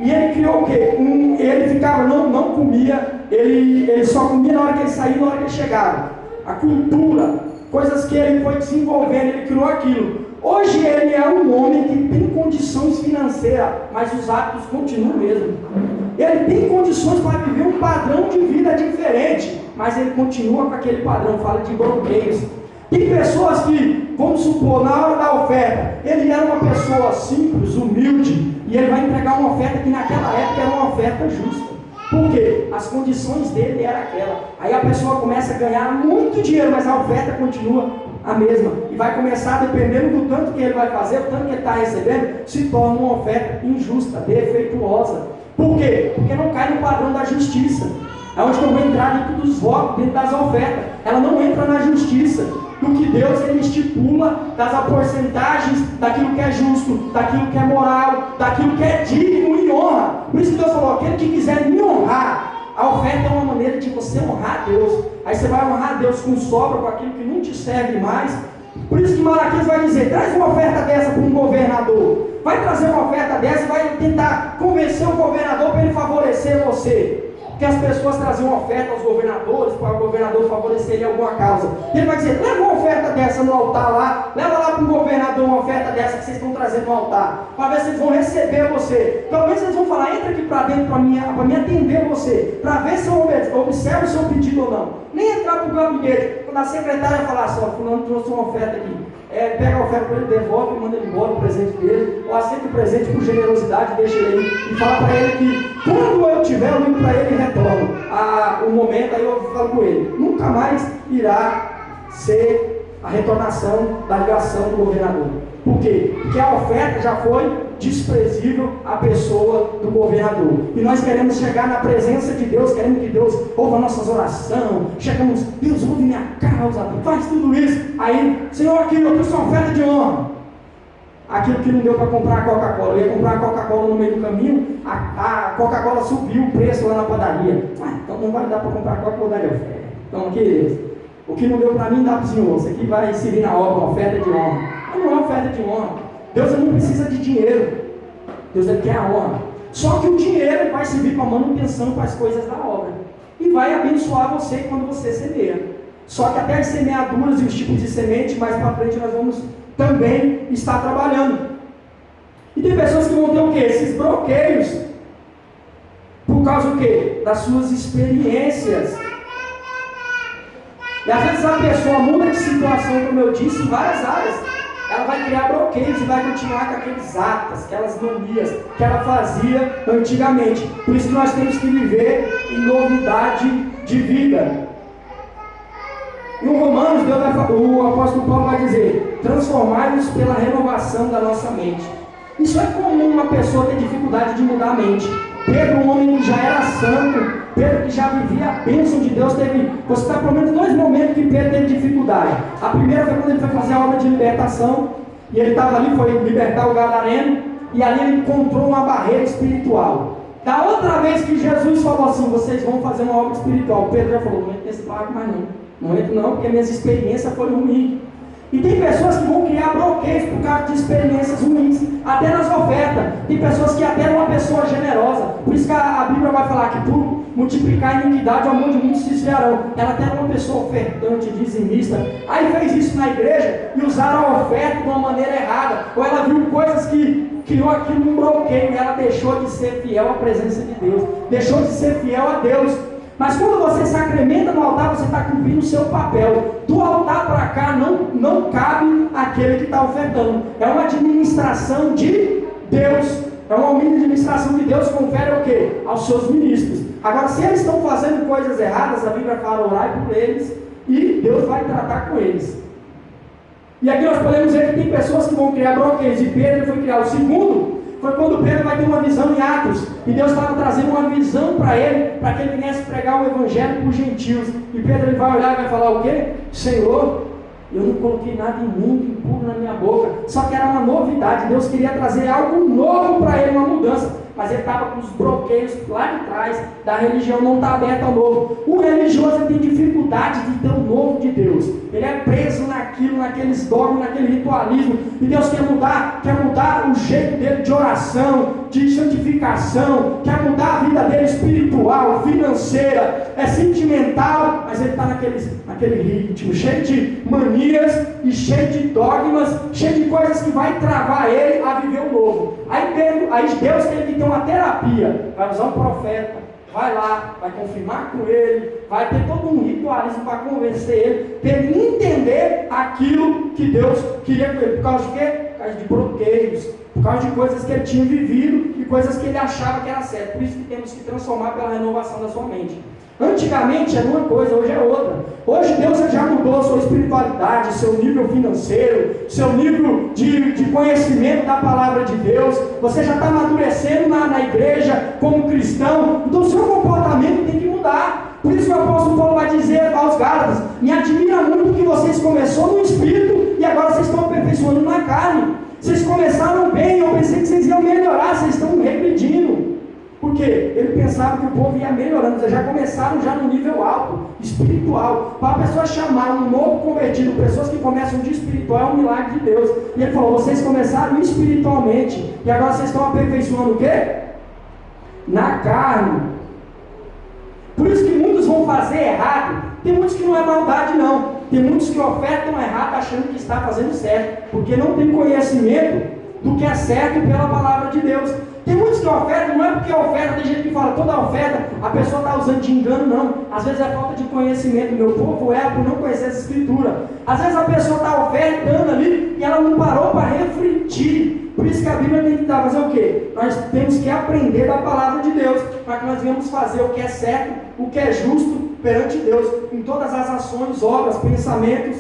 Speaker 2: E ele criou o quê? Ele ficava, não comia, ele só comia na hora que ele saía e na hora que ele chegava. A cultura, coisas que ele foi desenvolvendo, ele criou aquilo. Hoje ele é um homem que tem condições financeiras, mas os hábitos continuam mesmo. Ele tem condições para viver um padrão de vida diferente, mas ele continua com aquele padrão, fala de bloqueios. Tem pessoas que, vamos supor, na hora da oferta, ele era uma pessoa simples, humilde, e ele vai entregar uma oferta que naquela época era uma oferta justa. Por quê? As condições dele eram aquela. Aí a pessoa começa a ganhar muito dinheiro, mas a oferta continua a mesma. E vai começar, dependendo do tanto que ele vai fazer, o tanto que ele está recebendo, se torna uma oferta injusta, defeituosa. Por quê? Porque não cai no padrão da justiça. É onde eu vou entrar dentro dos votos, dentro das ofertas. Ela não entra na justiça do que Deus ele estipula, das porcentagens, daquilo que é justo, daquilo que é moral, daquilo que é digno e honra. Por isso que Deus falou: aquele que quiser me honrar. A oferta é uma maneira de você honrar a Deus. Aí você vai honrar a Deus com sobra, com aquilo que não te serve mais. Por isso que Malaquias vai dizer: traz uma oferta dessa para um governador. Vai trazer uma oferta dessa e vai tentar convencer o governador para ele favorecer você. Porque as pessoas traziam oferta aos governadores, para o governador favorecer ele em alguma causa. Ele vai dizer: leva uma oferta dessa no altar lá, leva lá para o governador uma oferta dessa que vocês estão trazendo no altar, para ver se eles vão receber você. Pelo menos eles vão falar: entra aqui para dentro para me atender você, para ver se eu observo o seu pedido ou não. Nem entrar para o gabinete, quando a secretária falar assim: ó, fulano trouxe uma oferta aqui. Pega a oferta para ele, devolve e manda ele embora o presente dele, ou aceita o presente por generosidade, deixa ele aí, e fala para ele que quando eu tiver, eu ligo para ele e retorno o momento, aí eu falo com ele. Nunca mais irá ser a retornação da ligação do governador. Por quê? Porque a oferta já foi desprezível à pessoa do governador. E nós queremos chegar na presença de Deus, queremos que Deus ouva nossas orações, chegamos: Deus ouve minha causa, faz tudo isso. Aí: Senhor, aqui eu trouxe uma oferta de honra. Aquilo que não deu para comprar a Coca-Cola, eu ia comprar a Coca-Cola no meio do caminho, a Coca-Cola subiu o preço lá na padaria. Então não vai dar para comprar a Coca-Cola, vou dar de oferta. Então aqui, o que não deu para mim, dá para o Senhor. Isso aqui vai servir na obra, uma oferta de honra. Mas não é oferta de honra. Deus não precisa de dinheiro. Deus ele quer a honra. Só que o dinheiro vai servir para manutenção, para as coisas da obra. E vai abençoar você quando você semeia. Só que até as semeaduras e os tipos de semente, mais para frente nós vamos também estar trabalhando. E tem pessoas que vão ter o quê? Esses bloqueios. Por causa do quê? Das suas experiências. E às vezes a pessoa muda de situação, como eu disse, em várias áreas. Ela vai criar bloqueios e vai continuar com aqueles atos, aquelas manias que ela fazia antigamente. Por isso que nós temos que viver em novidade de vida. Em Romanos, o apóstolo Paulo vai dizer: transformai-nos pela renovação da nossa mente. Isso é comum uma pessoa ter dificuldade de mudar a mente. Pedro, um homem que já era santo, Pedro que já vivia a bênção de Deus, você está pelo menos 2 momentos que Pedro teve dificuldade. A primeira foi quando ele foi fazer a obra de libertação, e ele estava ali, foi libertar o gadareno, e ali ele encontrou uma barreira espiritual. Da outra vez que Jesus falou assim: vocês vão fazer uma obra espiritual, Pedro já falou: não entro nesse barco mais não entro não, porque minhas experiências foram ruins. E tem pessoas que vão criar bloqueios por causa de experiências ruins. até nas ofertas. Tem pessoas que até uma pessoa generosa, por isso que a Bíblia vai falar que por multiplicar a iniquidade, o amor de muitos se esfriarão. Ela até era uma pessoa ofertante, dizimista, aí fez isso na igreja e usaram a oferta de uma maneira errada, ou ela viu coisas que criou aquilo num bloqueio, e ela deixou de ser fiel à presença de Deus, deixou de ser fiel a Deus. Mas quando você sacramenta no altar, você está cumprindo o seu papel. Do altar para cá não cabe aquele que está ofertando. É uma administração de Deus. É uma administração de Deus, confere o quê? Aos seus ministros. Agora, se eles estão fazendo coisas erradas, a Bíblia fala, orai por eles, e Deus vai tratar com eles. E aqui nós podemos ver que tem pessoas que vão criar bloqueios, e Pedro foi criar o segundo. Foi quando Pedro vai ter uma visão em Atos, e Deus estava trazendo uma visão para ele, para que ele viesse pregar o Evangelho para os gentios. E Pedro ele vai olhar e vai falar o quê? Senhor, eu não coloquei nada imundo, impuro na minha boca. Só que era uma novidade, Deus queria trazer algo novo para ele, uma mudança. Mas ele estava com os bloqueios lá de trás, da religião não está aberta ao novo. O religioso tem dificuldade de ter o novo de Deus. Ele é preso naquilo, naqueles dogmas, naquele ritualismo. E Deus quer mudar o jeito dele de oração, de santificação, quer mudar a vida dele espiritual, financeira, sentimental, mas ele está naquele ritmo, cheio de manias e cheio de dogmas, cheio de coisas que vai travar ele a viver o novo. Aí Deus tem que ter uma terapia, vai usar um profeta, vai lá, vai confirmar com ele, vai ter todo um ritualismo para convencer ele, para ele entender aquilo que Deus queria com ele. Por causa de quê? Por causa de bloqueios, por causa de coisas que ele tinha vivido e coisas que ele achava que era certo. Por isso que temos que transformar pela renovação da sua mente. Antigamente era uma coisa, hoje é outra. Hoje Deus já mudou a sua espiritualidade, seu nível financeiro, seu nível de conhecimento da palavra de Deus. Você já está amadurecendo na igreja como cristão, então o seu comportamento tem que mudar. Por isso que o apóstolo Paulo vai dizer aos Gálatas: me admira muito que vocês começaram no espírito e agora vocês estão aperfeiçoando na carne. Vocês começaram bem, eu pensei que vocês iam melhorar, vocês estão regredindo. Porque ele pensava que o povo ia melhorando, vocês já começaram já no nível alto, espiritual. Para a pessoa chamar um novo convertido, pessoas que começam de espiritual, é um milagre de Deus. E ele falou: vocês começaram espiritualmente, e agora vocês estão aperfeiçoando o quê? Na carne. Por isso que muitos vão fazer errado. Tem muitos que não é maldade não, tem muitos que ofertam errado achando que está fazendo certo, porque não tem conhecimento do que é certo pela palavra de Deus. Tem muitos que ofertam, não é porque oferta, tem gente que fala, toda oferta, a pessoa está usando de engano, não. Às vezes é falta de conhecimento, meu povo é por não conhecer essa escritura. Às vezes a pessoa está ofertando ali e ela não parou para refletir. Por isso que a Bíblia tem que fazer o quê? Nós temos que aprender da palavra de Deus, para que nós venhamos fazer o que é certo, o que é justo perante Deus, em todas as ações, obras, pensamentos.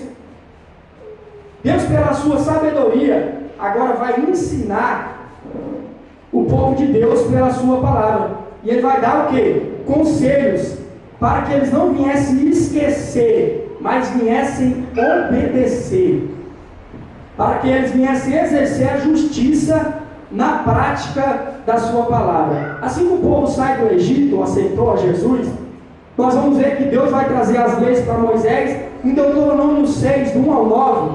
Speaker 2: Deus, pela sua sabedoria, agora vai ensinar o povo de Deus pela sua palavra, e ele vai dar o quê? Conselhos, para que eles não viessem esquecer, mas viessem obedecer, para que eles viessem exercer a justiça na prática da sua palavra. Assim que o povo sai do Egito, aceitou a Jesus, nós vamos ver que Deus vai trazer as leis para Moisés, em Deuteronômio 6, do 1 ao 9,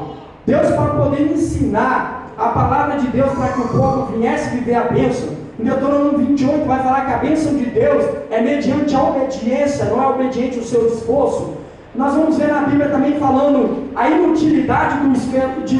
Speaker 2: Deus, para poder ensinar a palavra de Deus para que o povo viesse viver a bênção. Em Deuteronômio 28 vai falar que a bênção de Deus é mediante a obediência, não é obediente ao seu esforço. Nós vamos ver na Bíblia também falando a inutilidade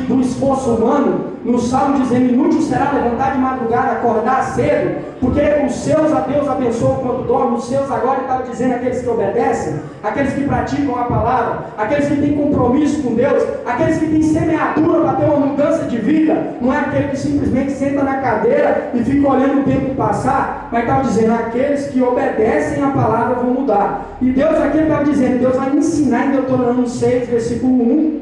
Speaker 2: do esforço humano, no Salmo dizendo: inútil será levantar de madrugada, acordar cedo, porque os seus a Deus abençoa quando dorme, os seus agora ele estava dizendo aqueles que obedecem, aqueles que praticam a palavra, aqueles que têm compromisso com Deus, aqueles que têm semeadura para ter uma mudança de vida, não é aquele que simplesmente senta na cadeira e fica olhando o tempo passar, mas estava dizendo, aqueles que obedecem a palavra vão mudar. E Deus aqui estava dizendo, Deus vai ensinar em Deuteronômio 6, versículo 1,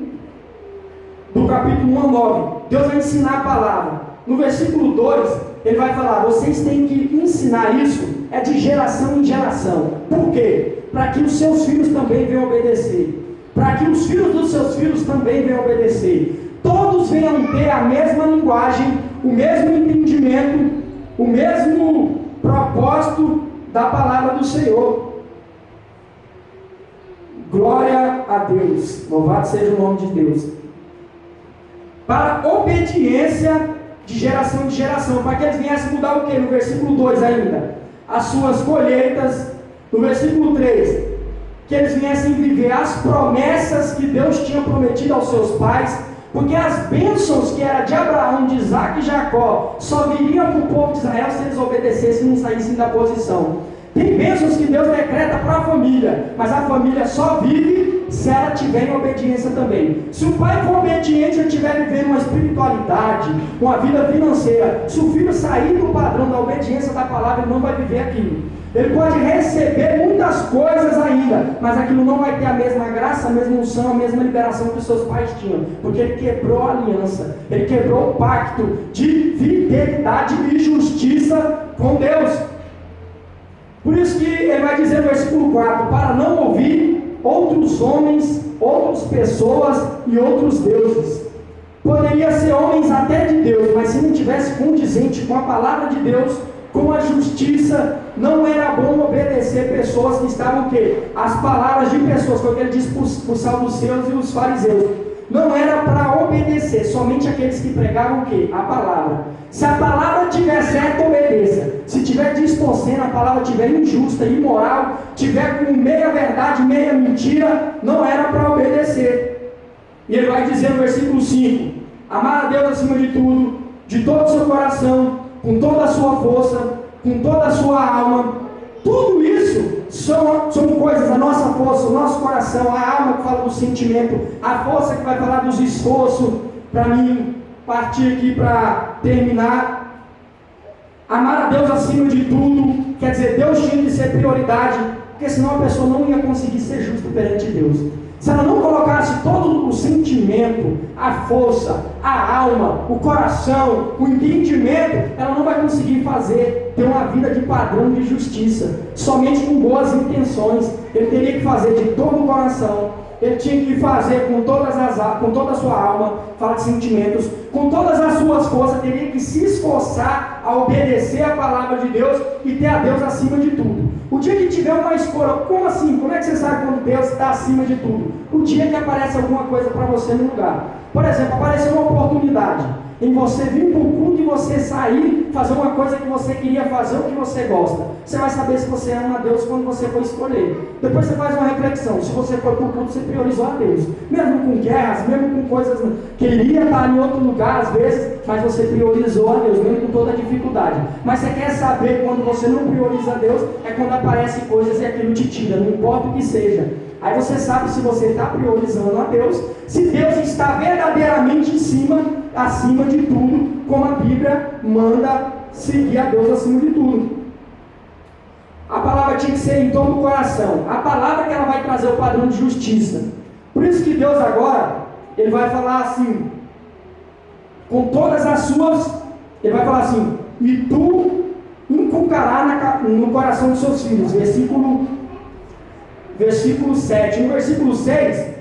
Speaker 2: do capítulo 1 ao 9, Deus vai ensinar a palavra. No versículo 2, ele vai falar, vocês têm que ensinar isso, é de geração em geração. Por quê? Para que os seus filhos também venham obedecer, para que os filhos dos seus filhos também venham obedecer, todos venham ter a mesma linguagem, o mesmo entendimento, o mesmo propósito da palavra do Senhor. Glória a Deus, louvado seja o nome de Deus. Para obediência de geração em geração, para que eles viessem mudar o que? No versículo 2 ainda, as suas colheitas. No versículo 3, que eles viessem viver as promessas que Deus tinha prometido aos seus pais, porque as bênçãos que era de Abraão, de Isaac e Jacó, só viriam para o povo de Israel se eles obedecessem e não saíssem da posição. Tem bênçãos que Deus decreta para a família, mas a família só vive se ela tiver em obediência também. Se o pai for obediente e estiver vivendo uma espiritualidade, uma vida financeira, se o filho sair do padrão da obediência da palavra, ele não vai viver aquilo. Ele pode receber muitas coisas ainda, mas aquilo não vai ter a mesma graça, a mesma unção, a mesma liberação que os seus pais tinham, porque ele quebrou a aliança, ele quebrou o pacto de fidelidade e justiça com Deus. Por isso que ele vai dizer no versículo 4, para não ouvir outros homens, outras pessoas e outros deuses. Poderia ser homens até de Deus, mas se não tivesse condizente com a palavra de Deus, com a justiça, não era bom obedecer pessoas que estavam o quê? As palavras de pessoas, foi o que ele disse para os saduceus e os fariseus. Não era para obedecer, somente aqueles que pregavam o quê? A palavra. Se a palavra estiver certa, obedeça. Se estiver distorcendo, a palavra estiver injusta, imoral, estiver com meia verdade, meia mentira, não era para obedecer. E ele vai dizer no versículo 5, amar a Deus acima de tudo, de todo o seu coração, com toda a sua força, com toda a sua alma. Tudo isso são coisas, a nossa força, o nosso coração, a alma que fala do sentimento, a força que vai falar dos esforços. Para mim partir aqui para terminar, amar a Deus acima de tudo, quer dizer, Deus tinha que ser prioridade, porque senão a pessoa não ia conseguir ser justa perante Deus. Se ela não colocasse todo o sentimento, a força, a alma, o coração, o entendimento, ela não vai conseguir ter uma vida de padrão de justiça, somente com boas intenções. Ele teria que fazer de todo o coração, ele tinha que fazer com toda a sua alma, fala de sentimentos, com todas as suas forças, teria que se esforçar a obedecer a palavra de Deus e ter a Deus acima de tudo. O dia que tiver uma escolha, como assim? Como é que você sabe quando Deus está acima de tudo? O dia que aparece alguma coisa para você no lugar. Por exemplo, apareceu uma oportunidade em você vir para o culto e você sair, fazer uma coisa que você queria fazer, o que você gosta. Você vai saber se você ama a Deus quando você for escolher. Depois você faz uma reflexão, se você for para o culto, você priorizou a Deus. Mesmo com guerras, mesmo com coisas, queria estar em outro lugar às vezes, mas você priorizou a Deus, mesmo com toda a dificuldade. Mas você quer saber quando você não prioriza a Deus, é quando aparecem coisas e aquilo te tira, não importa o que seja. Aí você sabe se você está priorizando a Deus, se Deus está verdadeiramente acima de tudo, como a Bíblia manda seguir a Deus acima de tudo. A palavra tinha que ser em todo o coração. A palavra que ela vai trazer o padrão de justiça. Por isso que Deus agora, ele vai falar assim, com todas as suas, ele vai falar assim, e tu inculcarás no coração dos seus filhos. Versículo 7. No versículo 6,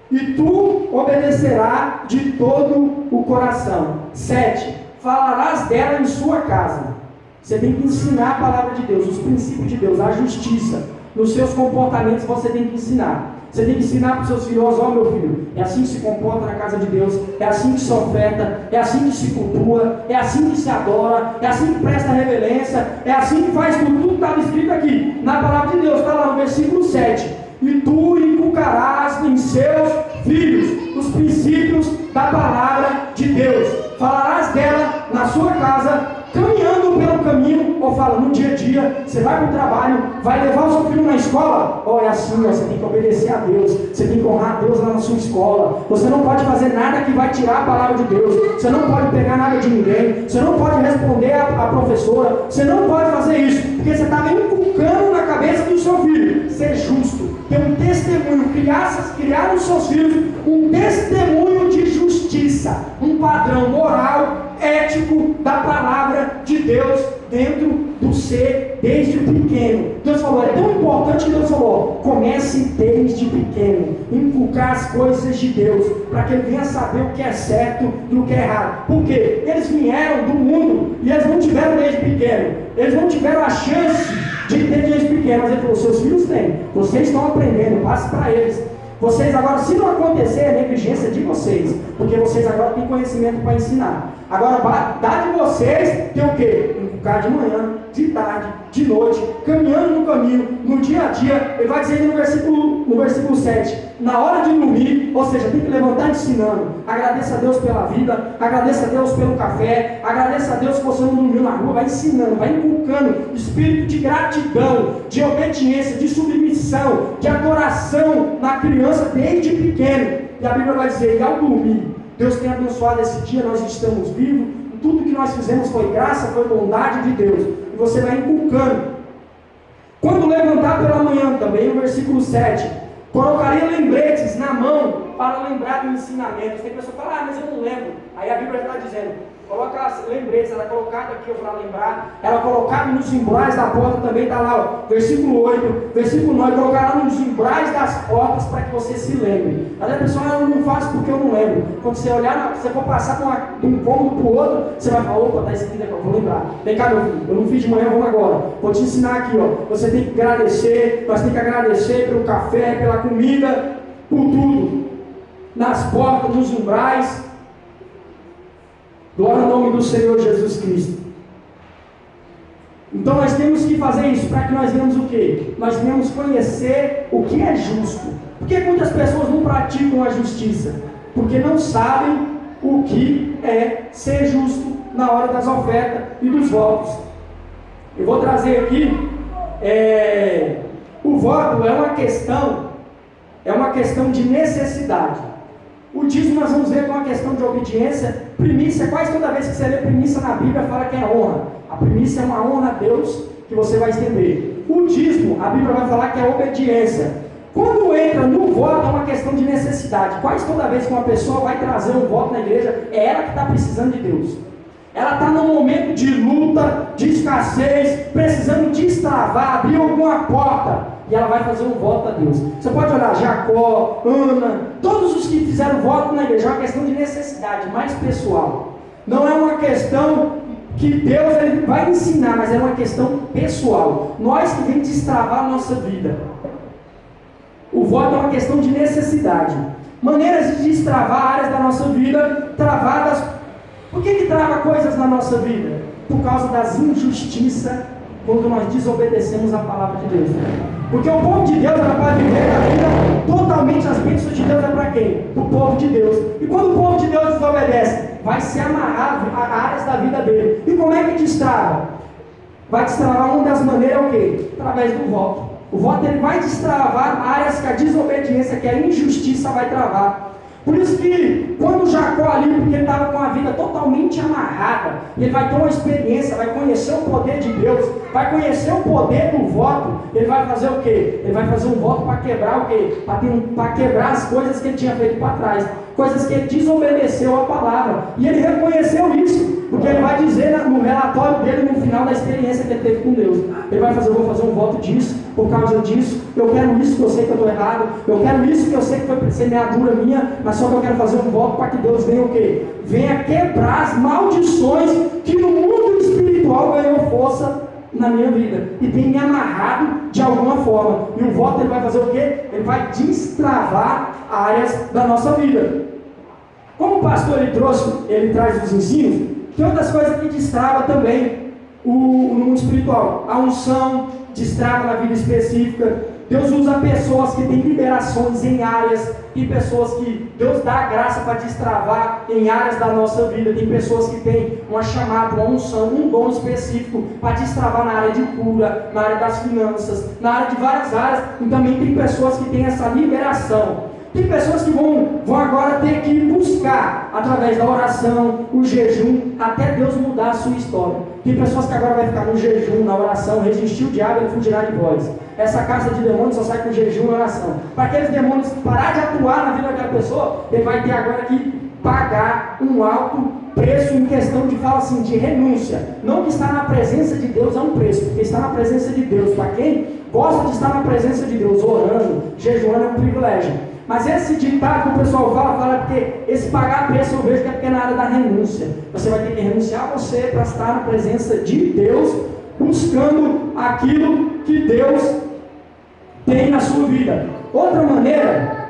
Speaker 2: e tu obedecerás de todo o coração. 7. Falarás dela em sua casa. Você tem que ensinar a palavra de Deus, os princípios de Deus, a justiça. Nos seus comportamentos você tem que ensinar. Você tem que ensinar para os seus filhos, ó meu filho, é assim que se comporta na casa de Deus, é assim que se oferta, é assim que se cultua, é assim que se adora, é assim que presta reverência, é assim que faz tudo que estava escrito aqui, na palavra de Deus, está lá no versículo 7. E tu inculcarás em seus filhos os princípios da palavra de Deus. Falarás dela na sua casa, caminhando pelo caminho, ou fala, no dia a dia, você vai para o trabalho, vai levar o seu filho na escola, olha assim, você tem que obedecer a Deus, você tem que honrar a Deus lá na sua escola, você não pode fazer nada que vai tirar a palavra de Deus, você não pode pegar nada de ninguém, você não pode responder a professora, você não pode fazer isso, porque você está inculcando na cabeça do seu filho, ser justo, ter um testemunho, criar nos seus filhos um testemunho de justiça, um padrão moral, ético da palavra de Deus dentro do ser desde pequeno. Deus falou, é tão importante que Deus falou, comece desde pequeno, inculcar as coisas de Deus, para que ele venha saber o que é certo e o que é errado. Por quê? Eles vieram do mundo e eles não tiveram desde pequeno, eles não tiveram a chance de ter desde pequeno, mas ele falou, seus filhos têm, vocês estão aprendendo, passe para eles. Vocês agora, se não acontecer, é negligência de vocês, porque vocês agora têm conhecimento para ensinar. Agora, dá de vocês tem o quê? Inculcar de manhã, de tarde, de noite, caminhando no caminho, no dia a dia. Ele vai dizer no versículo 7, na hora de dormir, ou seja, tem que levantar ensinando. Agradeça a Deus pela vida, agradeça a Deus pelo café, agradeça a Deus que você não dormiu na rua, vai ensinando, vai inculcando espírito de gratidão, de obediência, de submissão, de adoração na criança desde pequeno. E a Bíblia vai dizer, e ao dormir, Deus tem abençoado esse dia, nós estamos vivos, tudo que nós fizemos foi graça, foi bondade de Deus. E você vai inculcando. Quando levantar pela manhã, também no versículo 7, colocaria lembretes na mão para lembrar do ensinamento. Tem pessoa que fala, mas eu não lembro. Aí a Bíblia está dizendo, coloca as lembretes, ela é colocada aqui para lembrar, ela é colocada nos umbrais da porta, também está lá, ó, versículo 8, versículo 9, colocará nos umbrais das portas para que você se lembre. Aí a pessoa, eu não faço porque eu não lembro. Quando você olhar, você for passar de um cômodo para o outro, você vai falar, opa, está escrito aqui, eu vou lembrar. Vem cá, meu filho, eu não fiz de manhã, vamos agora. Vou te ensinar aqui, ó. Você tem que agradecer, nós temos que agradecer pelo café, pela comida, por tudo. Nas portas, nos umbrais. Glória ao nome do Senhor Jesus Cristo. Então nós temos que fazer isso para que nós venhamos o quê? Nós venhamos conhecer o que é justo. Por que muitas pessoas não praticam a justiça? Porque não sabem o que é ser justo na hora das ofertas e dos votos. Eu vou trazer aqui, o voto é uma questão de necessidade. O dízimo nós vamos ver com uma questão de obediência. Primícia, quase toda vez que você lê primícia na Bíblia, fala que é honra. A primícia é uma honra a Deus que você vai estender. O dízimo, a Bíblia vai falar que é obediência. Quando entra no voto, é uma questão de necessidade. Quase toda vez que uma pessoa vai trazer um voto na igreja, é ela que está precisando de Deus. Ela está num momento de luta, de escassez, precisando destravar, abrir alguma porta. E ela vai fazer um voto a Deus. Você pode olhar Jacó, Ana, todos os que fizeram voto na igreja. É uma questão de necessidade, mais pessoal. Não é uma questão que Deus ele vai ensinar, mas é uma questão pessoal. Nós que vem destravar a nossa vida. O voto é uma questão de necessidade. Maneiras de destravar áreas da nossa vida travadas. Por que trava coisas na nossa vida? Por causa das injustiças, quando nós desobedecemos a palavra de Deus. Porque o povo de Deus era para viver a vida totalmente, as bênçãos de Deus é para quem? O povo de Deus. E quando o povo de Deus desobedece, vai se amarrar a áreas da vida dele. E como é que destrava? Vai destravar uma das maneiras é o quê? Através do voto. O voto ele vai destravar áreas que a desobediência, que a injustiça vai travar. Por isso que quando Jacó ali, porque ele estava com a vida totalmente amarrada, ele vai ter uma experiência, vai conhecer o poder de Deus, vai conhecer o poder do voto, ele vai fazer o quê? Ele vai fazer um voto para quebrar o quê? Para quebrar as coisas que ele tinha feito para trás, coisas que ele desobedeceu à palavra, e ele reconheceu isso, porque ele vai dizer no relatório dele, no final da experiência que ele teve com Deus, ele vai fazer, eu vou fazer um voto disso, por causa disso, eu quero isso que eu sei que eu estou errado, eu quero isso que eu sei que foi semeadura minha, mas só que eu quero fazer um voto para que Deus venha o quê? Venha quebrar as maldições que no mundo espiritual ganhou força na minha vida e tem me amarrado de alguma forma. E o voto ele vai fazer o quê? Ele vai destravar áreas da nossa vida. Como o pastor ele traz os ensinos, tem outras coisas que destrava também no mundo espiritual. A unção destrava na vida específica. Deus usa pessoas que têm liberações em áreas, tem pessoas que Deus dá a graça para destravar em áreas da nossa vida, tem pessoas que têm uma chamada, uma unção, um dom específico para destravar na área de cura, na área das finanças, na área de várias áreas, e também tem pessoas que têm essa liberação. Tem pessoas que vão agora ter que buscar, através da oração, o jejum, até Deus mudar a sua história. Tem pessoas que agora vai ficar no jejum, na oração, resistir o diabo, ele fugirá de vós. Essa caça de demônios só sai com jejum e oração. Para aqueles demônios parar de atuar na vida daquela pessoa, ele vai ter agora que pagar um alto preço em questão de, fala assim, de renúncia. Não que estar na presença de Deus é um preço, porque estar na presença de Deus, para quem gosta de estar na presença de Deus, orando, jejuando, é um privilégio. Mas esse ditado que o pessoal fala porque esse pagar preço eu vejo que é porque é na área da renúncia. Você vai ter que renunciar a você para estar na presença de Deus, buscando aquilo que Deus tem na sua vida. Outra maneira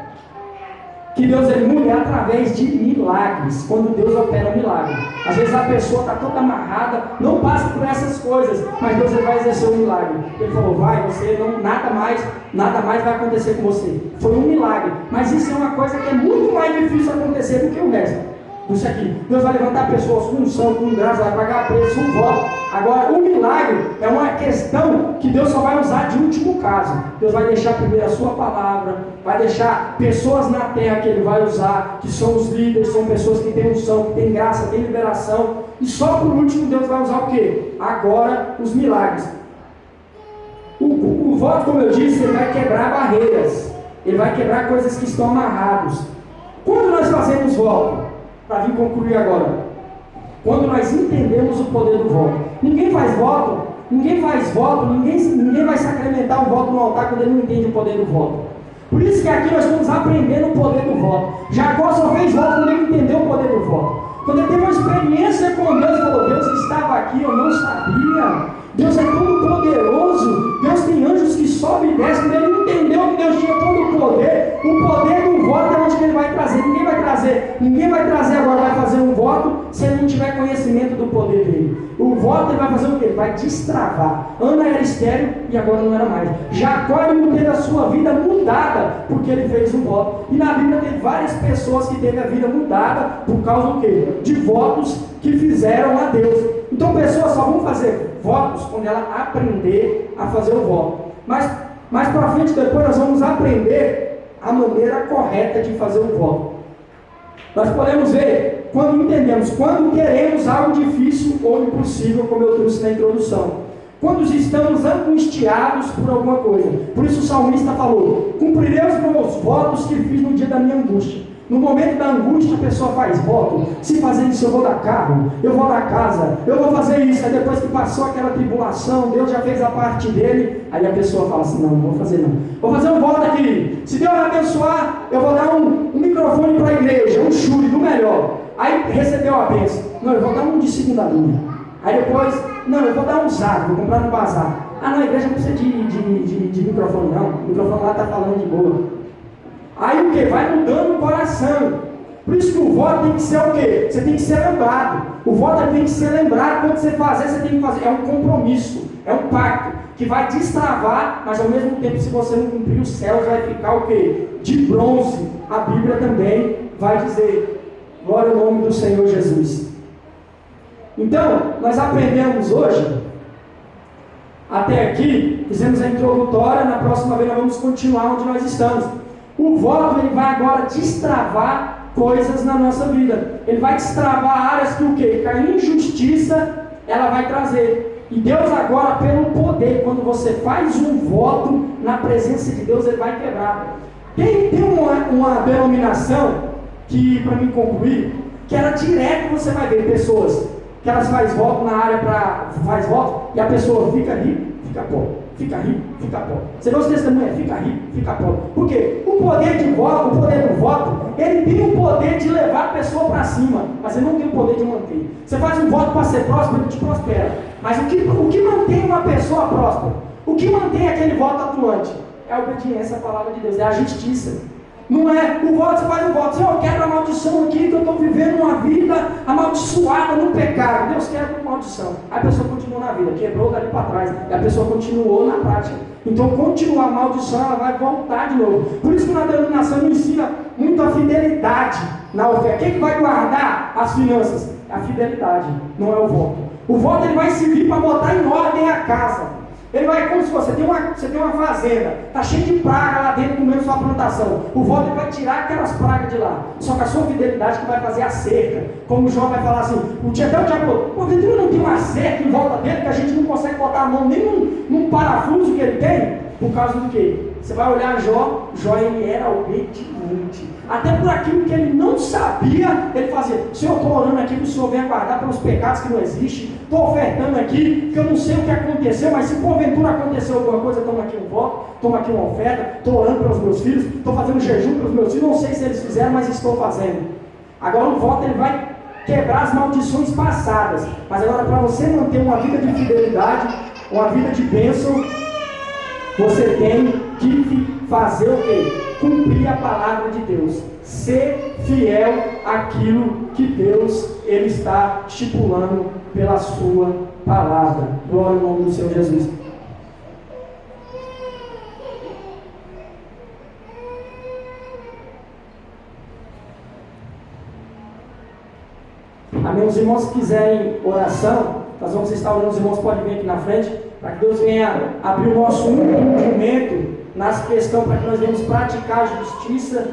Speaker 2: que Deus ele muda é através de milagres, quando Deus opera um milagre. Às vezes a pessoa está toda amarrada, não passa por essas coisas, mas Deus ele vai exercer um milagre. Ele falou, você não, nada mais vai acontecer com você. Foi um milagre, mas isso é uma coisa que é muito mais difícil acontecer do que o resto. Isso aqui, Deus vai levantar pessoas com unção, com graça, vai pagar preço, um voto. Agora, o milagre é uma questão que Deus só vai usar de último caso. Deus vai deixar primeiro a sua palavra, vai deixar pessoas na terra que Ele vai usar, que são os líderes, são pessoas que têm unção, que têm graça, têm liberação. E só por último Deus vai usar o quê? Agora, os milagres. O voto, como eu disse, ele vai quebrar barreiras, ele vai quebrar coisas que estão amarradas. Quando nós fazemos voto, para vir concluir agora, quando nós entendemos o poder do voto, ninguém vai sacramentar o voto no altar quando ele não entende o poder do voto. Por isso que aqui nós estamos aprendendo o poder do voto. Jacó só fez voto quando ele entendeu o poder do voto. Quando ele teve uma experiência com Deus, ele falou, Deus que estava aqui, eu não sabia. Deus é todo poderoso, Deus tem anjos que sobem e descem. Quando ele entendeu que Deus tinha todo o poder do voto é onde que ele vai trazer. Ninguém vai trazer agora, vai fazer um voto se ele não tiver conhecimento do poder dele. O voto ele vai fazer o quê? Ele vai destravar. Ana era estéril e agora não era mais. Jacó ele não teve a sua vida mudada porque ele fez um voto. E na Bíblia tem várias pessoas que teve a vida mudada por causa do quê? De votos que fizeram a Deus. Então pessoas só vão fazer votos quando ela aprender a fazer o voto. Mas mais para frente depois nós vamos aprender a maneira correta de fazer o voto. Nós podemos ver quando entendemos, quando queremos algo difícil ou impossível, como eu trouxe na introdução. Quando estamos angustiados por alguma coisa. Por isso o salmista falou, cumprirei os meus votos que fiz no dia da minha angústia. No momento da angústia a pessoa faz voto, se fazer isso eu vou dar carro, eu vou dar casa, eu vou fazer isso. Aí depois que passou aquela tribulação, Deus já fez a parte dele, aí a pessoa fala assim, não vou fazer não. Vou fazer um voto aqui, se Deus me abençoar, eu vou dar um microfone para a igreja, um Shure do melhor. Aí recebeu a bênção, não, eu vou dar um de segunda linha. Aí depois, não, eu vou dar um Zago, vou comprar no bazar. Ah não, a igreja não precisa de microfone não, o microfone lá está falando de boa. Aí o que? Vai mudando o coração. Por isso que o voto tem que ser o quê? Você tem que ser lembrado. O voto tem que ser lembrado. Quando você fazer, você tem que fazer. É um compromisso, é um pacto que vai destravar, mas ao mesmo tempo, se você não cumprir, os céus vai ficar o quê? De bronze. A Bíblia também vai dizer, glória ao nome do Senhor Jesus. Então, nós aprendemos hoje, até aqui, fizemos a introdutória, na próxima vez nós vamos continuar onde nós estamos. O voto ele vai agora destravar coisas na nossa vida. Ele vai destravar áreas que o quê? Que a injustiça ela vai trazer. E Deus agora, pelo poder, quando você faz um voto na presença de Deus, ele vai quebrar. Tem uma denominação que, para mim concluir, que era direto, você vai ver pessoas que elas fazem voto na área faz voto, e a pessoa fica rica, fica pobre. Fica rico, fica pobre. Você vê os testemunhos, fica rico, fica pobre. Por quê? O poder de voto, o poder do voto, ele tem o poder de levar a pessoa para cima, mas ele não tem o poder de manter. Você faz um voto para ser próspero, ele te prospera. Mas o que mantém uma pessoa próspera? O que mantém aquele voto atuante? É a obediência à palavra de Deus, é a justiça. Não é o voto, você faz um voto, Senhor, eu quero a maldição aqui, que eu estou vivendo uma vida amaldiçoada no pecado. Deus quer a maldição. Aí a pessoa continua na vida, quebrou dali para trás, e a pessoa continuou na prática. Então, continuar a maldição, ela vai voltar de novo. Por isso que na denominação não ensina muito a fidelidade na oferta. Quem que vai guardar as finanças? A fidelidade, não é o voto. O voto ele vai servir para botar em ordem a casa. Ele vai, como se você tem uma fazenda, está cheio de praga lá dentro comendo sua plantação. O voto vai tirar aquelas pragas de lá. Só que a sua fidelidade que vai fazer a cerca. Como o João vai falar assim, até o diabo falou, porventura não tem uma cerca em volta dele que a gente não consegue botar a mão nem num parafuso que ele tem? Por causa do quê? Você vai olhar Jó ele era obediente. Até por aquilo que ele não sabia, ele fazia, Senhor, estou orando aqui que o Senhor venha guardar pelos pecados que não existem, estou ofertando aqui, que eu não sei o que aconteceu, mas se porventura aconteceu alguma coisa, toma aqui um voto, toma aqui uma oferta, estou orando pelos meus filhos, estou fazendo jejum pelos meus filhos, não sei se eles fizeram, mas estou fazendo. Agora o voto ele vai quebrar as maldições passadas, mas agora para você manter uma vida de fidelidade, uma vida de bênção, você tem que fazer o quê? Cumprir a palavra de Deus. ser fiel àquilo que Deus ele está estipulando pela sua palavra. Glória ao nome do Senhor Jesus. Amém. Os irmãos que quiserem oração, nós vamos estar orando, os irmãos podem vir aqui na frente, para que Deus venha abrir o nosso entendimento nas questões, para que nós venhamos praticar a justiça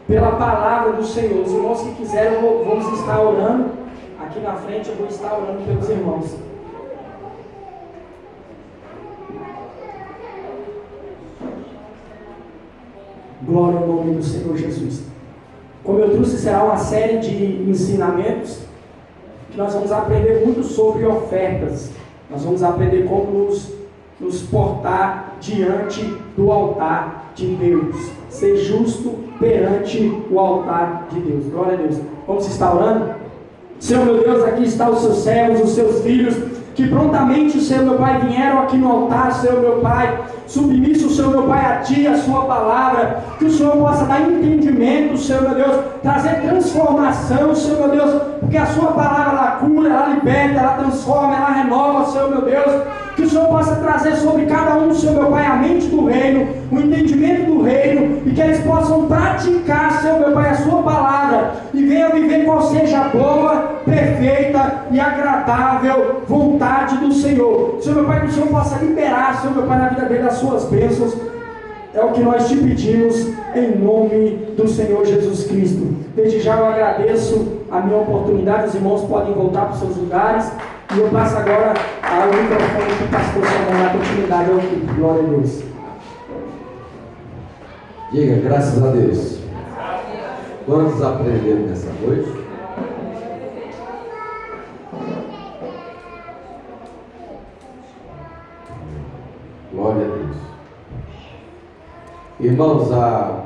Speaker 2: pela palavra do Senhor. Os irmãos que quiserem, vamos estar orando aqui na frente, eu vou estar orando pelos irmãos. Glória ao nome do Senhor Jesus. Como eu trouxe, será uma série de ensinamentos que nós vamos aprender muito sobre ofertas. Nós vamos aprender como nos portar diante do altar de Deus. Ser justo perante o altar de Deus. Glória a Deus. Vamos estar orando? Senhor meu Deus, aqui estão os seus servos, os seus filhos, que prontamente, Senhor meu Pai, vieram aqui no altar, Senhor meu Pai, submisso, Senhor meu Pai, a Ti, a Sua palavra, que o Senhor possa dar entendimento, Senhor meu Deus, trazer transformação, Senhor meu Deus, porque a Sua palavra, ela cura, ela liberta, ela transforma, ela renova, Senhor meu Deus, que o Senhor possa trazer sobre cada um, Senhor meu Pai, a mente do reino, o entendimento do reino, e que eles possam praticar, Senhor meu Pai, a Sua palavra, e venham viver qual seja a boa, perfeita e agradável vontade do Senhor. Senhor meu Pai, que o Senhor possa liberar, Senhor meu Pai, na vida dele as suas bênçãos. É o que nós te pedimos em nome do Senhor Jesus Cristo. Desde já eu agradeço a minha oportunidade. Os irmãos podem voltar para os seus lugares. E eu passo agora ao microfone para o pastor Samuel dar continuidade ao equipe. Glória a Deus.
Speaker 1: Diga, graças a Deus. Quantos aprenderam nessa noite? Glória a Deus. Irmãos, a